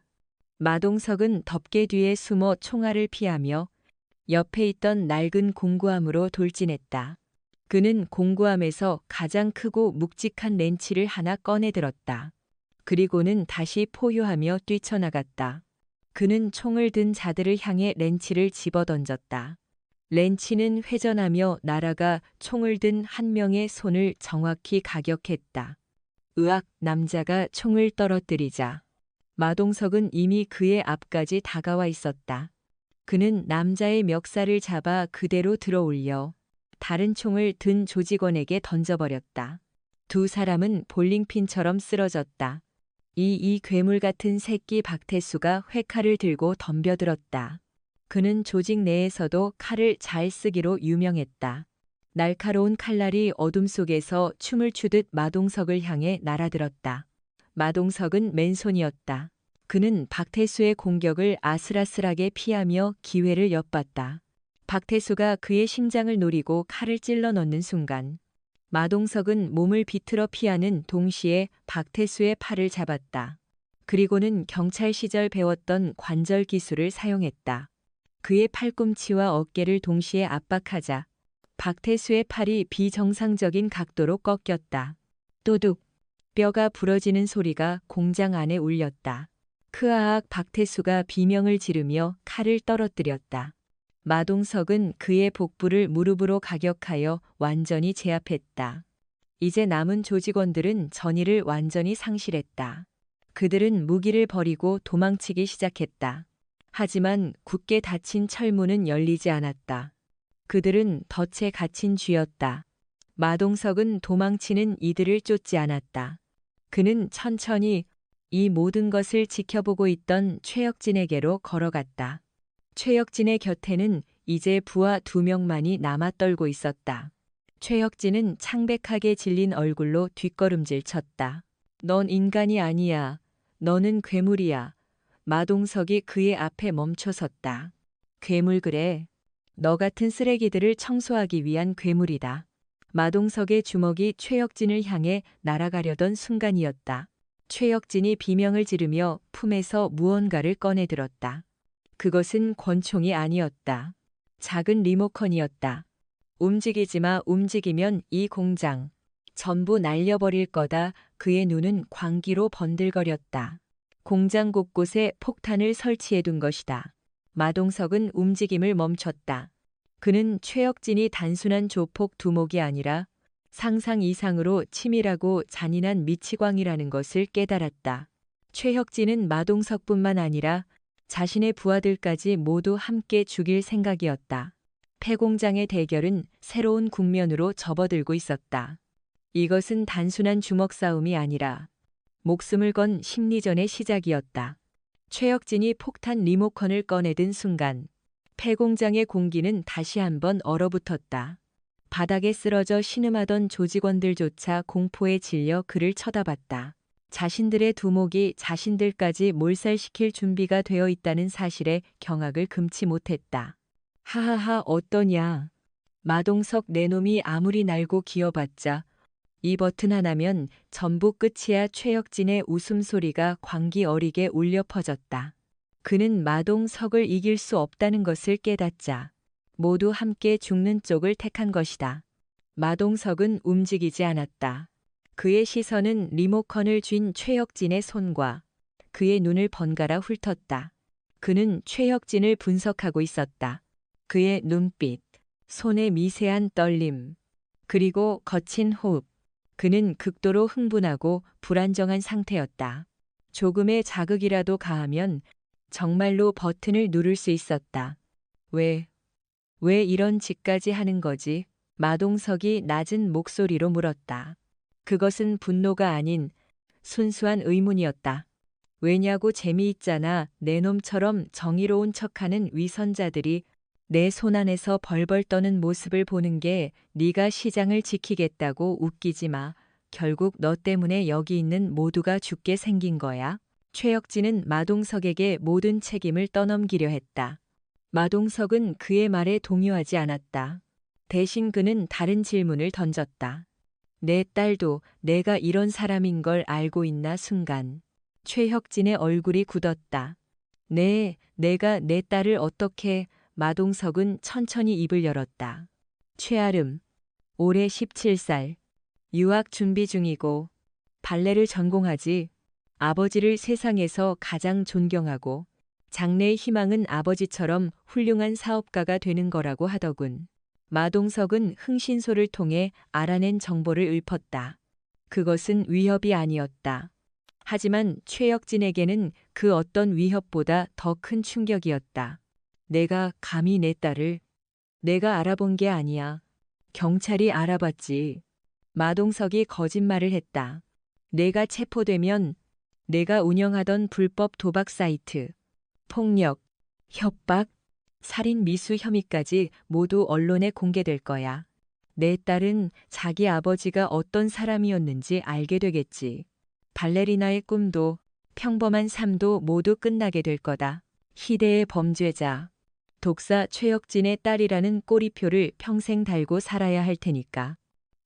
마동석은 덮개 뒤에 숨어 총알을 피하며 옆에 있던 낡은 공구함으로 돌진했다. 그는 공구함에서 가장 크고 묵직한 렌치를 하나 꺼내 들었다. 그리고는 다시 포효하며 뛰쳐나갔다. 그는 총을 든 자들을 향해 렌치를 집어던졌다. 렌치는 회전하며 날아가 총을 든 한 명의 손을 정확히 가격했다. 으악! 남자가 총을 떨어뜨리자 마동석은 이미 그의 앞까지 다가와 있었다. 그는 남자의 멱살을 잡아 그대로 들어올려 다른 총을 든 조직원에게 던져버렸다. 2 사람은 볼링핀처럼 쓰러졌다. 이 괴물 같은 새끼. 박태수가 회칼을 들고 덤벼들었다. 그는 조직 내에서도 칼을 잘 쓰기로 유명했다. 날카로운 칼날이 어둠 속에서 춤을 추듯 마동석을 향해 날아들었다. 마동석은 맨손이었다. 그는 박태수의 공격을 아슬아슬하게 피하며 기회를 엿봤다. 박태수가 그의 심장을 노리고 칼을 찔러 넣는 순간 마동석은 몸을 비틀어 피하는 동시에 박태수의 팔을 잡았다. 그리고는 경찰 시절 배웠던 관절 기술을 사용했다. 그의 팔꿈치와 어깨를 동시에 압박하자 박태수의 팔이 비정상적인 각도로 꺾였다. 또둑! 뼈가 부러지는 소리가 공장 안에 울렸다. 크아악! 박태수가 비명을 지르며 칼을 떨어뜨렸다. 마동석은 그의 복부를 무릎으로 가격하여 완전히 제압했다. 이제 남은 조직원들은 전의를 완전히 상실했다. 그들은 무기를 버리고 도망치기 시작했다. 하지만 굳게 닫힌 철문은 열리지 않았다. 그들은 덫에 갇힌 쥐였다. 마동석은 도망치는 이들을 쫓지 않았다. 그는 천천히 이 모든 것을 지켜보고 있던 최혁진에게로 걸어갔다. 최혁진의 곁에는 이제 부하 2명만이 남아 떨고 있었다. 최혁진은 창백하게 질린 얼굴로 뒷걸음질 쳤다. 넌 인간이 아니야. 너는 괴물이야. 마동석이 그의 앞에 멈춰섰다. 괴물 그래. 너 같은 쓰레기들을 청소하기 위한 괴물이다. 마동석의 주먹이 최혁진을 향해 날아가려던 순간이었다. 최혁진이 비명을 지르며 품에서 무언가를 꺼내들었다. 그것은 권총이 아니었다. 작은 리모컨이었다. 움직이지 마, 움직이면 이 공장 전부 날려버릴 거다. 그의 눈은 광기로 번들거렸다. 공장 곳곳에 폭탄을 설치해둔 것이다. 마동석은 움직임을 멈췄다. 그는 최혁진이 단순한 조폭 두목이 아니라 상상 이상으로 치밀하고 잔인한 미치광이라는 것을 깨달았다. 최혁진은 마동석뿐만 아니라 자신의 부하들까지 모두 함께 죽일 생각이었다. 폐공장의 대결은 새로운 국면으로 접어들고 있었다. 이것은 단순한 주먹 싸움이 아니라 목숨을 건 심리전의 시작이었다. 최혁진이 폭탄 리모컨을 꺼내든 순간 폐공장의 공기는 다시 한번 얼어붙었다. 바닥에 쓰러져 신음하던 조직원들조차 공포에 질려 그를 쳐다봤다. 자신들의 두목이 자신들까지 몰살시킬 준비가 되어 있다는 사실에 경악을 금치 못했다. 하하하 어떠냐. 마동석 내놈이 아무리 날고 기어봤자 이 버튼 하나면 전부 끝이야. 최혁진의 웃음소리가 광기 어리게 울려 퍼졌다. 그는 마동석을 이길 수 없다는 것을 깨닫자 모두 함께 죽는 쪽을 택한 것이다. 마동석은 움직이지 않았다. 그의 시선은 리모컨을 쥔 최혁진의 손과 그의 눈을 번갈아 훑었다. 그는 최혁진을 분석하고 있었다. 그의 눈빛, 손의 미세한 떨림, 그리고 거친 호흡. 그는 극도로 흥분하고 불안정한 상태였다. 조금의 자극이라도 가하면 정말로 버튼을 누를 수 있었다. 왜 이런 짓까지 하는 거지? 마동석이 낮은 목소리로 물었다. 그것은 분노가 아닌 순수한 의문이었다. 왜냐고. 재미있잖아. 내 놈처럼 정의로운 척하는 위선자들이 내 손안에서 벌벌 떠는 모습을 보는 게 네가 시장을 지키겠다고. 웃기지 마. 결국 너 때문에 여기 있는 모두가 죽게 생긴 거야. 최혁진은 마동석에게 모든 책임을 떠넘기려 했다. 마동석은 그의 말에 동요하지 않았다. 대신 그는 다른 질문을 던졌다. 내 딸도 내가 이런 사람인 걸 알고 있나? 순간 최혁진의 얼굴이 굳었다. 네, 내가 내 딸을 어떻게... 마동석은 천천히 입을 열었다. 최아름, 올해 17살, 유학 준비 중이고 발레를 전공하지. 아버지를 세상에서 가장 존경하고 장래의 희망은 아버지처럼 훌륭한 사업가가 되는 거라고 하더군. 마동석은 흥신소를 통해 알아낸 정보를 읊었다. 그것은 위협이 아니었다. 하지만 최혁진에게는 그 어떤 위협보다 더 큰 충격이었다. 내가 감히 내 딸을... 내가 알아본 게 아니야. 경찰이 알아봤지. 마동석이 거짓말을 했다. 내가 체포되면 내가 운영하던 불법 도박 사이트, 폭력, 협박, 살인 미수 혐의까지 모두 언론에 공개될 거야. 내 딸은 자기 아버지가 어떤 사람이었는지 알게 되겠지. 발레리나의 꿈도 평범한 삶도 모두 끝나게 될 거다. 희대의 범죄자, 독사 최혁진의 딸이라는 꼬리표를 평생 달고 살아야 할 테니까.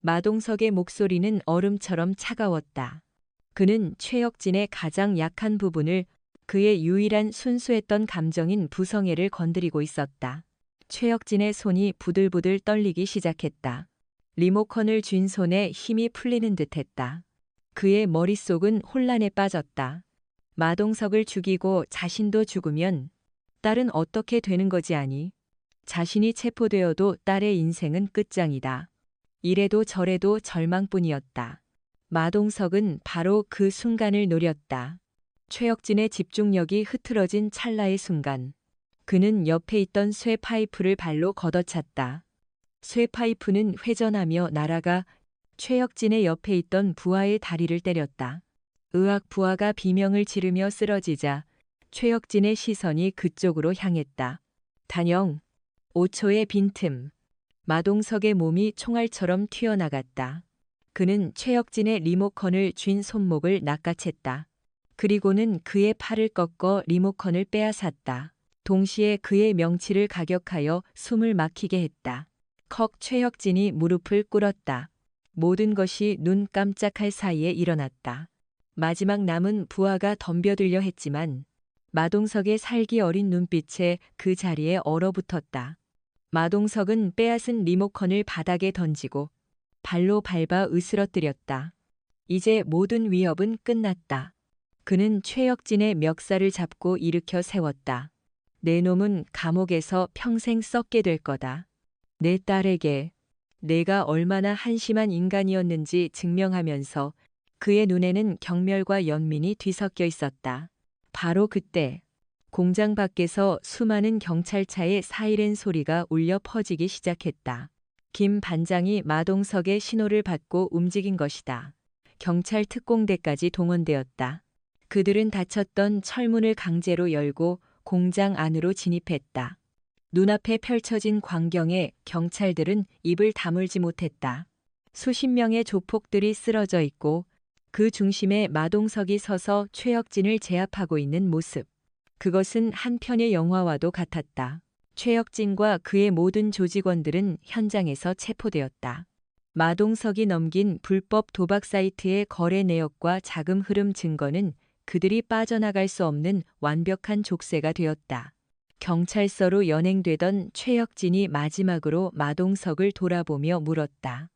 마동석의 목소리는 얼음처럼 차가웠다. 그는 최혁진의 가장 약한 부분을, 그의 유일한 순수했던 감정인 부성애를 건드리고 있었다. 최혁진의 손이 부들부들 떨리기 시작했다. 리모컨을 쥔 손에 힘이 풀리는 듯했다. 그의 머릿속은 혼란에 빠졌다. 마동석을 죽이고 자신도 죽으면 딸은 어떻게 되는 거지? 아니, 자신이 체포되어도 딸의 인생은 끝장이다. 이래도 저래도 절망뿐이었다. 마동석은 바로 그 순간을 노렸다. 최혁진의 집중력이 흐트러진 찰나의 순간, 그는 옆에 있던 쇠 파이프를 발로 걷어찼다. 쇠 파이프는 회전하며 날아가 최혁진의 옆에 있던 부하의 다리를 때렸다. 의학 부하가 비명을 지르며 쓰러지자 최혁진의 시선이 그쪽으로 향했다. 단영, 5초의 빈틈. 마동석의 몸이 총알처럼 튀어나갔다. 그는 최혁진의 리모컨을 쥔 손목을 낚아챘다. 그리고는 그의 팔을 꺾어 리모컨을 빼앗았다. 동시에 그의 명치를 가격하여 숨을 막히게 했다. 컥. 최혁진이 무릎을 꿇었다. 모든 것이 눈 깜짝할 사이에 일어났다. 마지막 남은 부하가 덤벼들려 했지만 마동석의 살기 어린 눈빛에 그 자리에 얼어붙었다. 마동석은 빼앗은 리모컨을 바닥에 던지고 발로 밟아 으스러뜨렸다. 이제 모든 위협은 끝났다. 그는 최혁진의 멱살을 잡고 일으켜 세웠다. 내 놈은 감옥에서 평생 썩게 될 거다. 내 딸에게 내가 얼마나 한심한 인간이었는지 증명하면서 그의 눈에는 경멸과 연민이 뒤섞여 있었다. 바로 그때 공장 밖에서 수많은 경찰차의 사이렌 소리가 울려 퍼지기 시작했다. 김 반장이 마동석의 신호를 받고 움직인 것이다. 경찰 특공대까지 동원되었다. 그들은 닫혔던 철문을 강제로 열고 공장 안으로 진입했다. 눈앞에 펼쳐진 광경에 경찰들은 입을 다물지 못했다. 수십 명의 조폭들이 쓰러져 있고 그 중심에 마동석이 서서 최혁진을 제압하고 있는 모습. 그것은 한 편의 영화와도 같았다. 최혁진과 그의 모든 조직원들은 현장에서 체포되었다. 마동석이 넘긴 불법 도박 사이트의 거래 내역과 자금 흐름 증거는 그들이 빠져나갈 수 없는 완벽한 족쇄가 되었다. 경찰서로 연행되던 최혁진이 마지막으로 마동석을 돌아보며 물었다.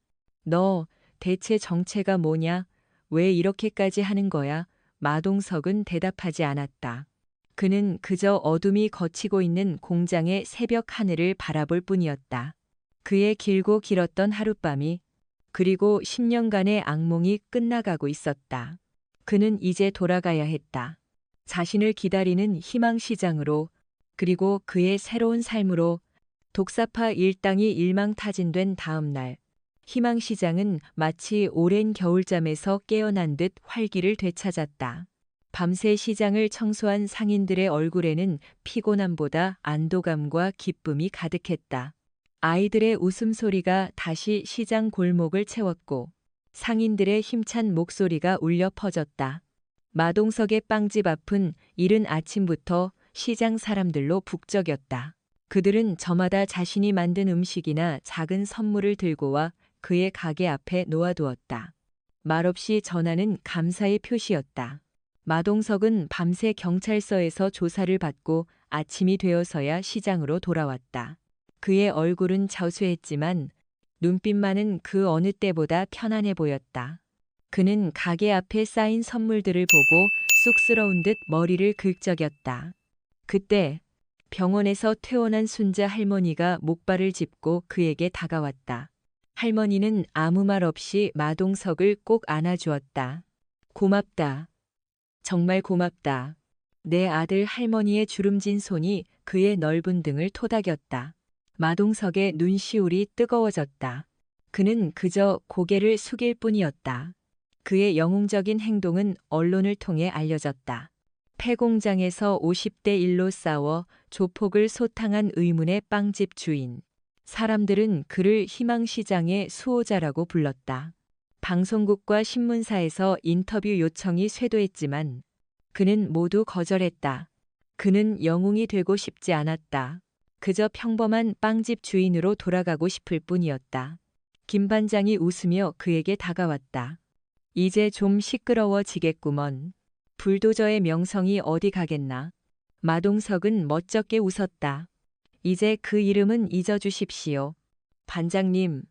너 대체 정체가 뭐냐? 왜 이렇게까지 하는 거야? 마동석은 대답하지 않았다. 그는 그저 어둠이 걷히고 있는 공장의 새벽 하늘을 바라볼 뿐이었다. 그의 길고 길었던 하룻밤이 그리고 10년간의 악몽이 끝나가고 있었다. 그는 이제 돌아가야 했다. 자신을 기다리는 희망시장으로 그리고 그의 새로운 삶으로. 독사파 일당이 일망타진된 다음 날 희망시장은 마치 오랜 겨울잠에서 깨어난 듯 활기를 되찾았다. 밤새 시장을 청소한 상인들의 얼굴에는 피곤함보다 안도감과 기쁨이 가득했다. 아이들의 웃음소리가 다시 시장 골목을 채웠고 상인들의 힘찬 목소리가 울려 퍼졌다. 마동석의 빵집 앞은 이른 아침부터 시장 사람들로 북적였다. 그들은 저마다 자신이 만든 음식이나 작은 선물을 들고 와 그의 가게 앞에 놓아두었다. 말없이 전하는 감사의 표시였다. 마동석은 밤새 경찰서에서 조사를 받고 아침이 되어서야 시장으로 돌아왔다. 그의 얼굴은 저수했지만 눈빛만은 그 어느 때보다 편안해 보였다. 그는 가게 앞에 쌓인 선물들을 보고 쑥스러운 듯 머리를 긁적였다. 그때 병원에서 퇴원한 순자 할머니가 목발을 짚고 그에게 다가왔다. 할머니는 아무 말 없이 마동석을 꼭 안아주었다. 고맙다. 정말 고맙다. 내 아들. 할머니의 주름진 손이 그의 넓은 등을 토닥였다. 마동석의 눈시울이 뜨거워졌다. 그는 그저 고개를 숙일 뿐이었다. 그의 영웅적인 행동은 언론을 통해 알려졌다. 폐공장에서 50대 1로 싸워 조폭을 소탕한 의문의 빵집 주인. 사람들은 그를 희망시장의 수호자라고 불렀다. 방송국과 신문사에서 인터뷰 요청이 쇄도했지만 그는 모두 거절했다. 그는 영웅이 되고 싶지 않았다. 그저 평범한 빵집 주인으로 돌아가고 싶을 뿐이었다. 김 반장이 웃으며 그에게 다가왔다. 이제 좀 시끄러워지겠구먼. 불도저의 명성이 어디 가겠나. 마동석은 멋쩍게 웃었다. 이제 그 이름은 잊어주십시오. 반장님,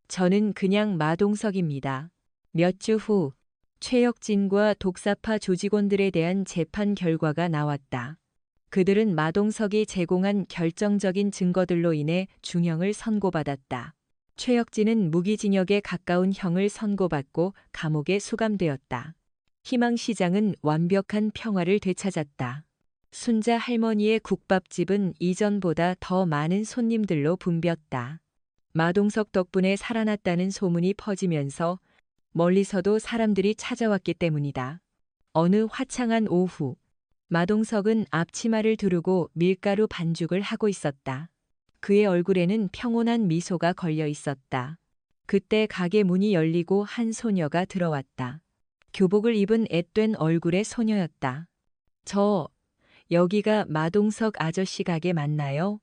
저는 그냥 마동석입니다. 몇 주 후 최혁진과 독사파 조직원들에 대한 재판 결과가 나왔다. 그들은 마동석이 제공한 결정적인 증거들로 인해 중형을 선고받았다. 최혁진은 무기징역에 가까운 형을 선고받고 감옥에 수감되었다. 희망시장은 완벽한 평화를 되찾았다. 순자 할머니의 국밥집은 이전보다 더 많은 손님들로 붐볐다. 마동석 덕분에 살아났다는 소문이 퍼지면서 멀리서도 사람들이 찾아왔기 때문이다. 어느 화창한 오후, 마동석은 앞치마를 두르고 밀가루 반죽을 하고 있었다. 그의 얼굴에는 평온한 미소가 걸려 있었다. 그때 가게 문이 열리고 한 소녀가 들어왔다. 교복을 입은 앳된 얼굴의 소녀였다. 여기가 마동석 아저씨 가게 맞나요?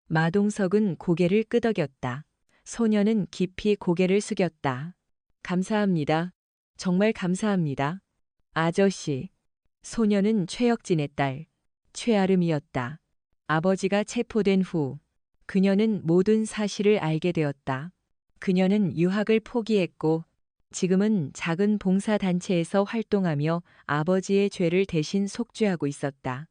마동석은 고개를 끄덕였다. 소녀는 깊이 고개를 숙였다. 감사합니다. 정말 감사합니다. 아저씨. 소녀는 최혁진의 딸, 최아름이었다. 아버지가 체포된 후 그녀는 모든 사실을 알게 되었다. 그녀는 유학을 포기했고 지금은 작은 봉사단체에서 활동하며 아버지의 죄를 대신 속죄하고 있었다.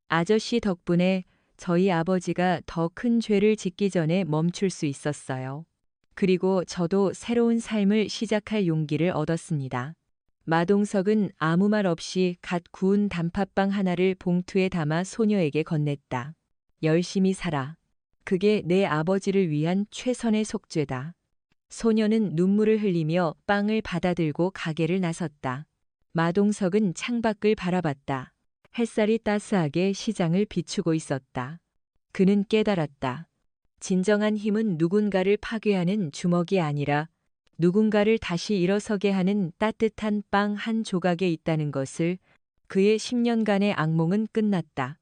아저씨 덕분에 저희 아버지가 더 큰 죄를 짓기 전에 멈출 수 있었어요. 그리고 저도 새로운 삶을 시작할 용기를 얻었습니다. 마동석은 아무 말 없이 갓 구운 단팥빵 하나를 봉투에 담아 소녀에게 건넸다. 열심히 살아. 그게 내 아버지를 위한 최선의 속죄다. 소녀는 눈물을 흘리며 빵을 받아들고 가게를 나섰다. 마동석은 창밖을 바라봤다. 햇살이 따스하게 시장을 비추고 있었다. 그는 깨달았다. 진정한 힘은 누군가를 파괴하는 주먹이 아니라 누군가를 다시 일어서게 하는 따뜻한 빵 한 조각에 있다는 것을. 그의 10년간의 악몽은 끝났다.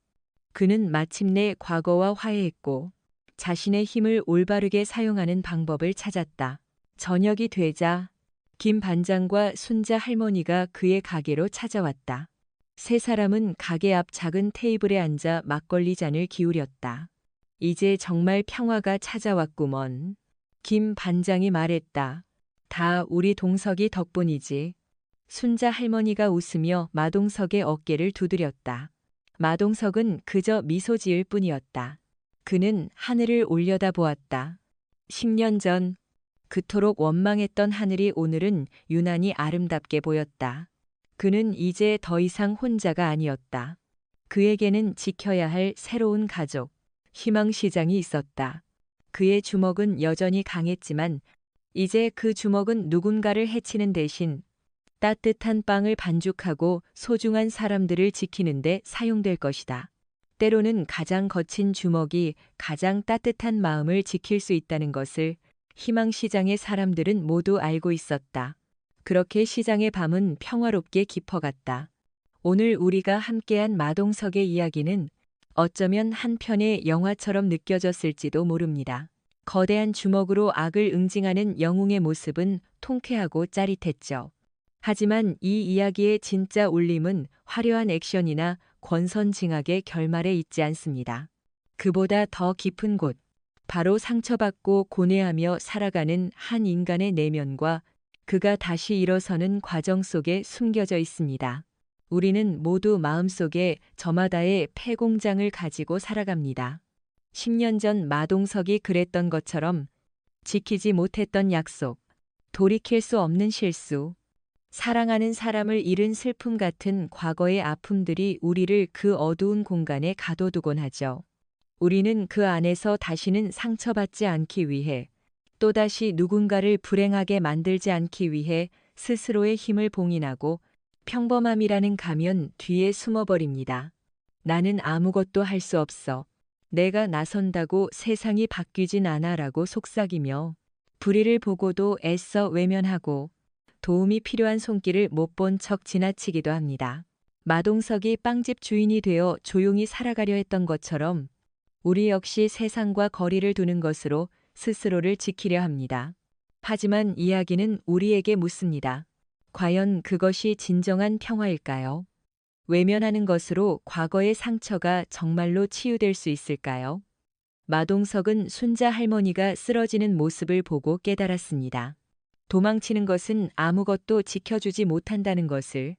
그는 마침내 과거와 화해했고 자신의 힘을 올바르게 사용하는 방법을 찾았다. 저녁이 되자 김 반장과 순자 할머니가 그의 가게로 찾아왔다. 세 사람은 가게 앞 작은 테이블에 앉아 막걸리 잔을 기울였다. 이제 정말 평화가 찾아왔구먼. 김 반장이 말했다. 다 우리 동석이 덕분이지. 순자 할머니가 웃으며 마동석의 어깨를 두드렸다. 마동석은 그저 미소 지을 뿐이었다. 그는 하늘을 올려다보았다. 10년 전 그토록 원망했던 하늘이 오늘은 유난히 아름답게 보였다. 그는 이제 더 이상 혼자가 아니었다. 그에게는 지켜야 할 새로운 가족, 희망시장이 있었다. 그의 주먹은 여전히 강했지만 이제 그 주먹은 누군가를 해치는 대신 따뜻한 빵을 반죽하고 소중한 사람들을 지키는 데 사용될 것이다. 때로는 가장 거친 주먹이 가장 따뜻한 마음을 지킬 수 있다는 것을 희망시장의 사람들은 모두 알고 있었다. 그렇게 시장의 밤은 평화롭게 깊어갔다. 오늘 우리가 함께한 마동석의 이야기는 어쩌면 한 편의 영화처럼 느껴졌을지도 모릅니다. 거대한 주먹으로 악을 응징하는 영웅의 모습은 통쾌하고 짜릿했죠. 하지만 이 이야기의 진짜 울림은 화려한 액션이나 권선징악의 결말에 있지 않습니다. 그보다 더 깊은 곳, 바로 상처받고 고뇌하며 살아가는 한 인간의 내면과 그가 다시 일어서는 과정 속에 숨겨져 있습니다. 우리는 모두 마음속에 저마다의 폐공장을 가지고 살아갑니다. 10년 전 마동석이 그랬던 것처럼 지키지 못했던 약속, 돌이킬 수 없는 실수, 사랑하는 사람을 잃은 슬픔 같은 과거의 아픔들이 우리를 그 어두운 공간에 가둬두곤 하죠. 우리는 그 안에서 다시는 상처받지 않기 위해, 또다시 누군가를 불행하게 만들지 않기 위해 스스로의 힘을 봉인하고 평범함이라는 가면 뒤에 숨어버립니다. 나는 아무것도 할 수 없어. 내가 나선다고 세상이 바뀌진 않아라고 속삭이며 불의를 보고도 애써 외면하고 도움이 필요한 손길을 못 본 척 지나치기도 합니다. 마동석이 빵집 주인이 되어 조용히 살아가려 했던 것처럼 우리 역시 세상과 거리를 두는 것으로 스스로를 지키려 합니다. 하지만 이야기는 우리에게 묻습니다. 과연 그것이 진정한 평화일까요? 외면하는 것으로 과거의 상처가 정말로 치유될 수 있을까요? 마동석은 순자 할머니가 쓰러지는 모습을 보고 깨달았습니다. 도망치는 것은 아무것도 지켜주지 못한다는 것을,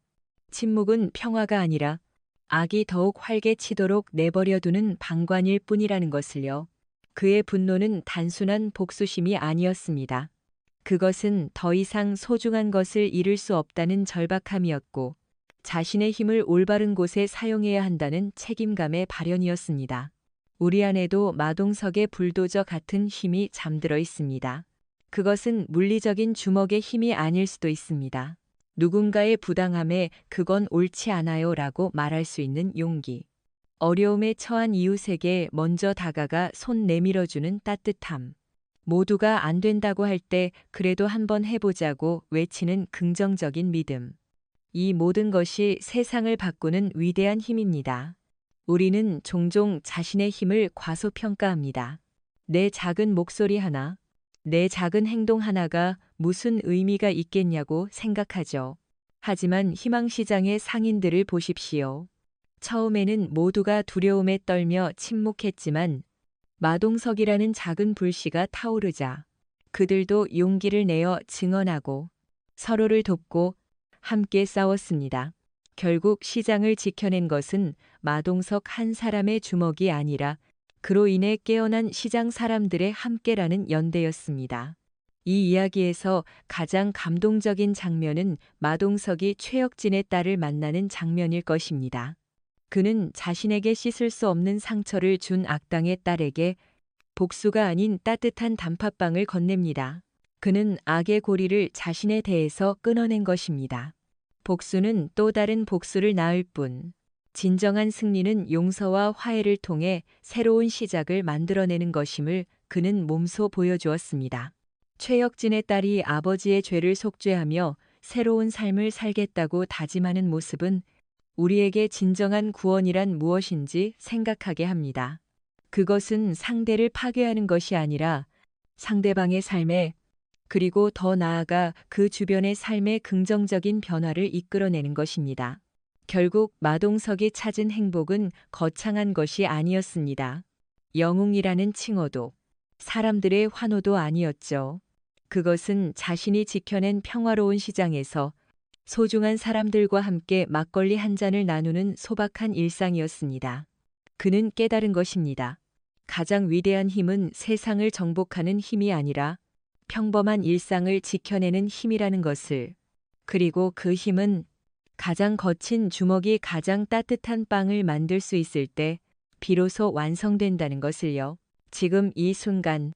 침묵은 평화가 아니라 악이 더욱 활개치도록 내버려두는 방관일 뿐이라는 것을요. 그의 분노는 단순한 복수심이 아니었습니다. 그것은 더 이상 소중한 것을 잃을 수 없다는 절박함이었고, 자신의 힘을 올바른 곳에 사용해야 한다는 책임감의 발현이었습니다. 우리 안에도 마동석의 불도저 같은 힘이 잠들어 있습니다. 그것은 물리적인 주먹의 힘이 아닐 수도 있습니다. 누군가의 부당함에 그건 옳지 않아요 라고 말할 수 있는 용기. 어려움에 처한 이웃에게 먼저 다가가 손 내밀어주는 따뜻함. 모두가 안 된다고 할 때 그래도 한번 해보자고 외치는 긍정적인 믿음. 이 모든 것이 세상을 바꾸는 위대한 힘입니다. 우리는 종종 자신의 힘을 과소평가합니다. 내 작은 목소리 하나, 내 작은 행동 하나가 무슨 의미가 있겠냐고 생각하죠. 하지만 희망시장의 상인들을 보십시오. 처음에는 모두가 두려움에 떨며 침묵했지만 마동석이라는 작은 불씨가 타오르자 그들도 용기를 내어 증언하고 서로를 돕고 함께 싸웠습니다. 결국 시장을 지켜낸 것은 마동석 한 사람의 주먹이 아니라 그로 인해 깨어난 시장 사람들의 함께라는 연대였습니다. 이 이야기에서 가장 감동적인 장면은 마동석이 최혁진의 딸을 만나는 장면일 것입니다. 그는 자신에게 씻을 수 없는 상처를 준 악당의 딸에게 복수가 아닌 따뜻한 단팥빵을 건넵니다. 그는 악의 고리를 자신의 대에서 끊어낸 것입니다. 복수는 또 다른 복수를 낳을 뿐, 진정한 승리는 용서와 화해를 통해 새로운 시작을 만들어내는 것임을 그는 몸소 보여주었습니다. 최혁진의 딸이 아버지의 죄를 속죄하며 새로운 삶을 살겠다고 다짐하는 모습은 우리에게 진정한 구원이란 무엇인지 생각하게 합니다. 그것은 상대를 파괴하는 것이 아니라 상대방의 삶에 그리고 더 나아가 그 주변의 삶에 긍정적인 변화를 이끌어내는 것입니다. 결국 마동석이 찾은 행복은 거창한 것이 아니었습니다. 영웅이라는 칭호도 사람들의 환호도 아니었죠. 그것은 자신이 지켜낸 평화로운 시장에서 소중한 사람들과 함께 막걸리 한 잔을 나누는 소박한 일상이었습니다. 그는 깨달은 것입니다. 가장 위대한 힘은 세상을 정복하는 힘이 아니라 평범한 일상을 지켜내는 힘이라는 것을, 그리고 그 힘은 가장 거친 주먹이 가장 따뜻한 빵을 만들 수 있을 때 비로소 완성된다는 것을요. 지금 이 순간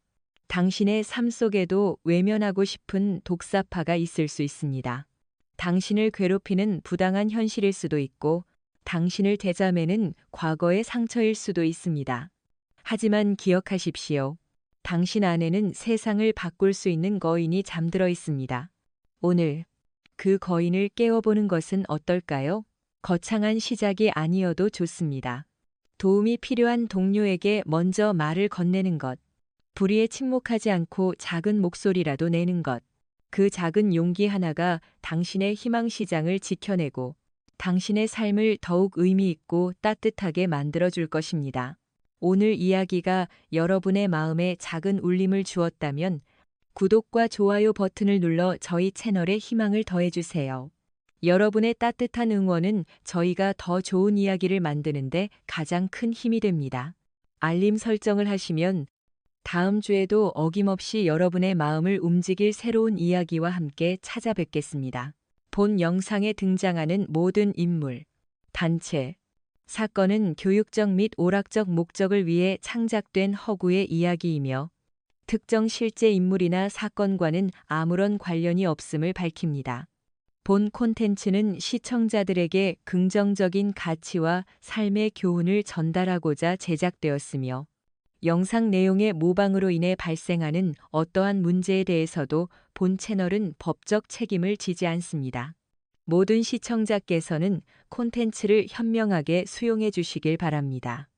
당신의 삶 속에도 외면하고 싶은 독사파가 있을 수 있습니다. 당신을 괴롭히는 부당한 현실일 수도 있고 당신을 대자매는 과거의 상처일 수도 있습니다. 하지만 기억하십시오. 당신 안에는 세상을 바꿀 수 있는 거인이 잠들어 있습니다. 오늘 그 거인을 깨워보는 것은 어떨까요? 거창한 시작이 아니어도 좋습니다. 도움이 필요한 동료에게 먼저 말을 건네는 것, 불의에 침묵하지 않고 작은 목소리라도 내는 것, 그 작은 용기 하나가 당신의 희망시장을 지켜내고 당신의 삶을 더욱 의미 있고 따뜻하게 만들어줄 것입니다. 오늘 이야기가 여러분의 마음에 작은 울림을 주었다면 구독과 좋아요 버튼을 눌러 저희 채널에 희망을 더해주세요. 여러분의 따뜻한 응원은 저희가 더 좋은 이야기를 만드는데 가장 큰 힘이 됩니다. 알림 설정을 하시면 다음 주에도 어김없이 여러분의 마음을 움직일 새로운 이야기와 함께 찾아뵙겠습니다. 본 영상에 등장하는 모든 인물, 단체, 사건은 교육적 및 오락적 목적을 위해 창작된 허구의 이야기이며 특정 실제 인물이나 사건과는 아무런 관련이 없음을 밝힙니다. 본 콘텐츠는 시청자들에게 긍정적인 가치와 삶의 교훈을 전달하고자 제작되었으며 영상 내용의 모방으로 인해 발생하는 어떠한 문제에 대해서도 본 채널은 법적 책임을 지지 않습니다. 모든 시청자께서는 콘텐츠를 현명하게 수용해 주시길 바랍니다.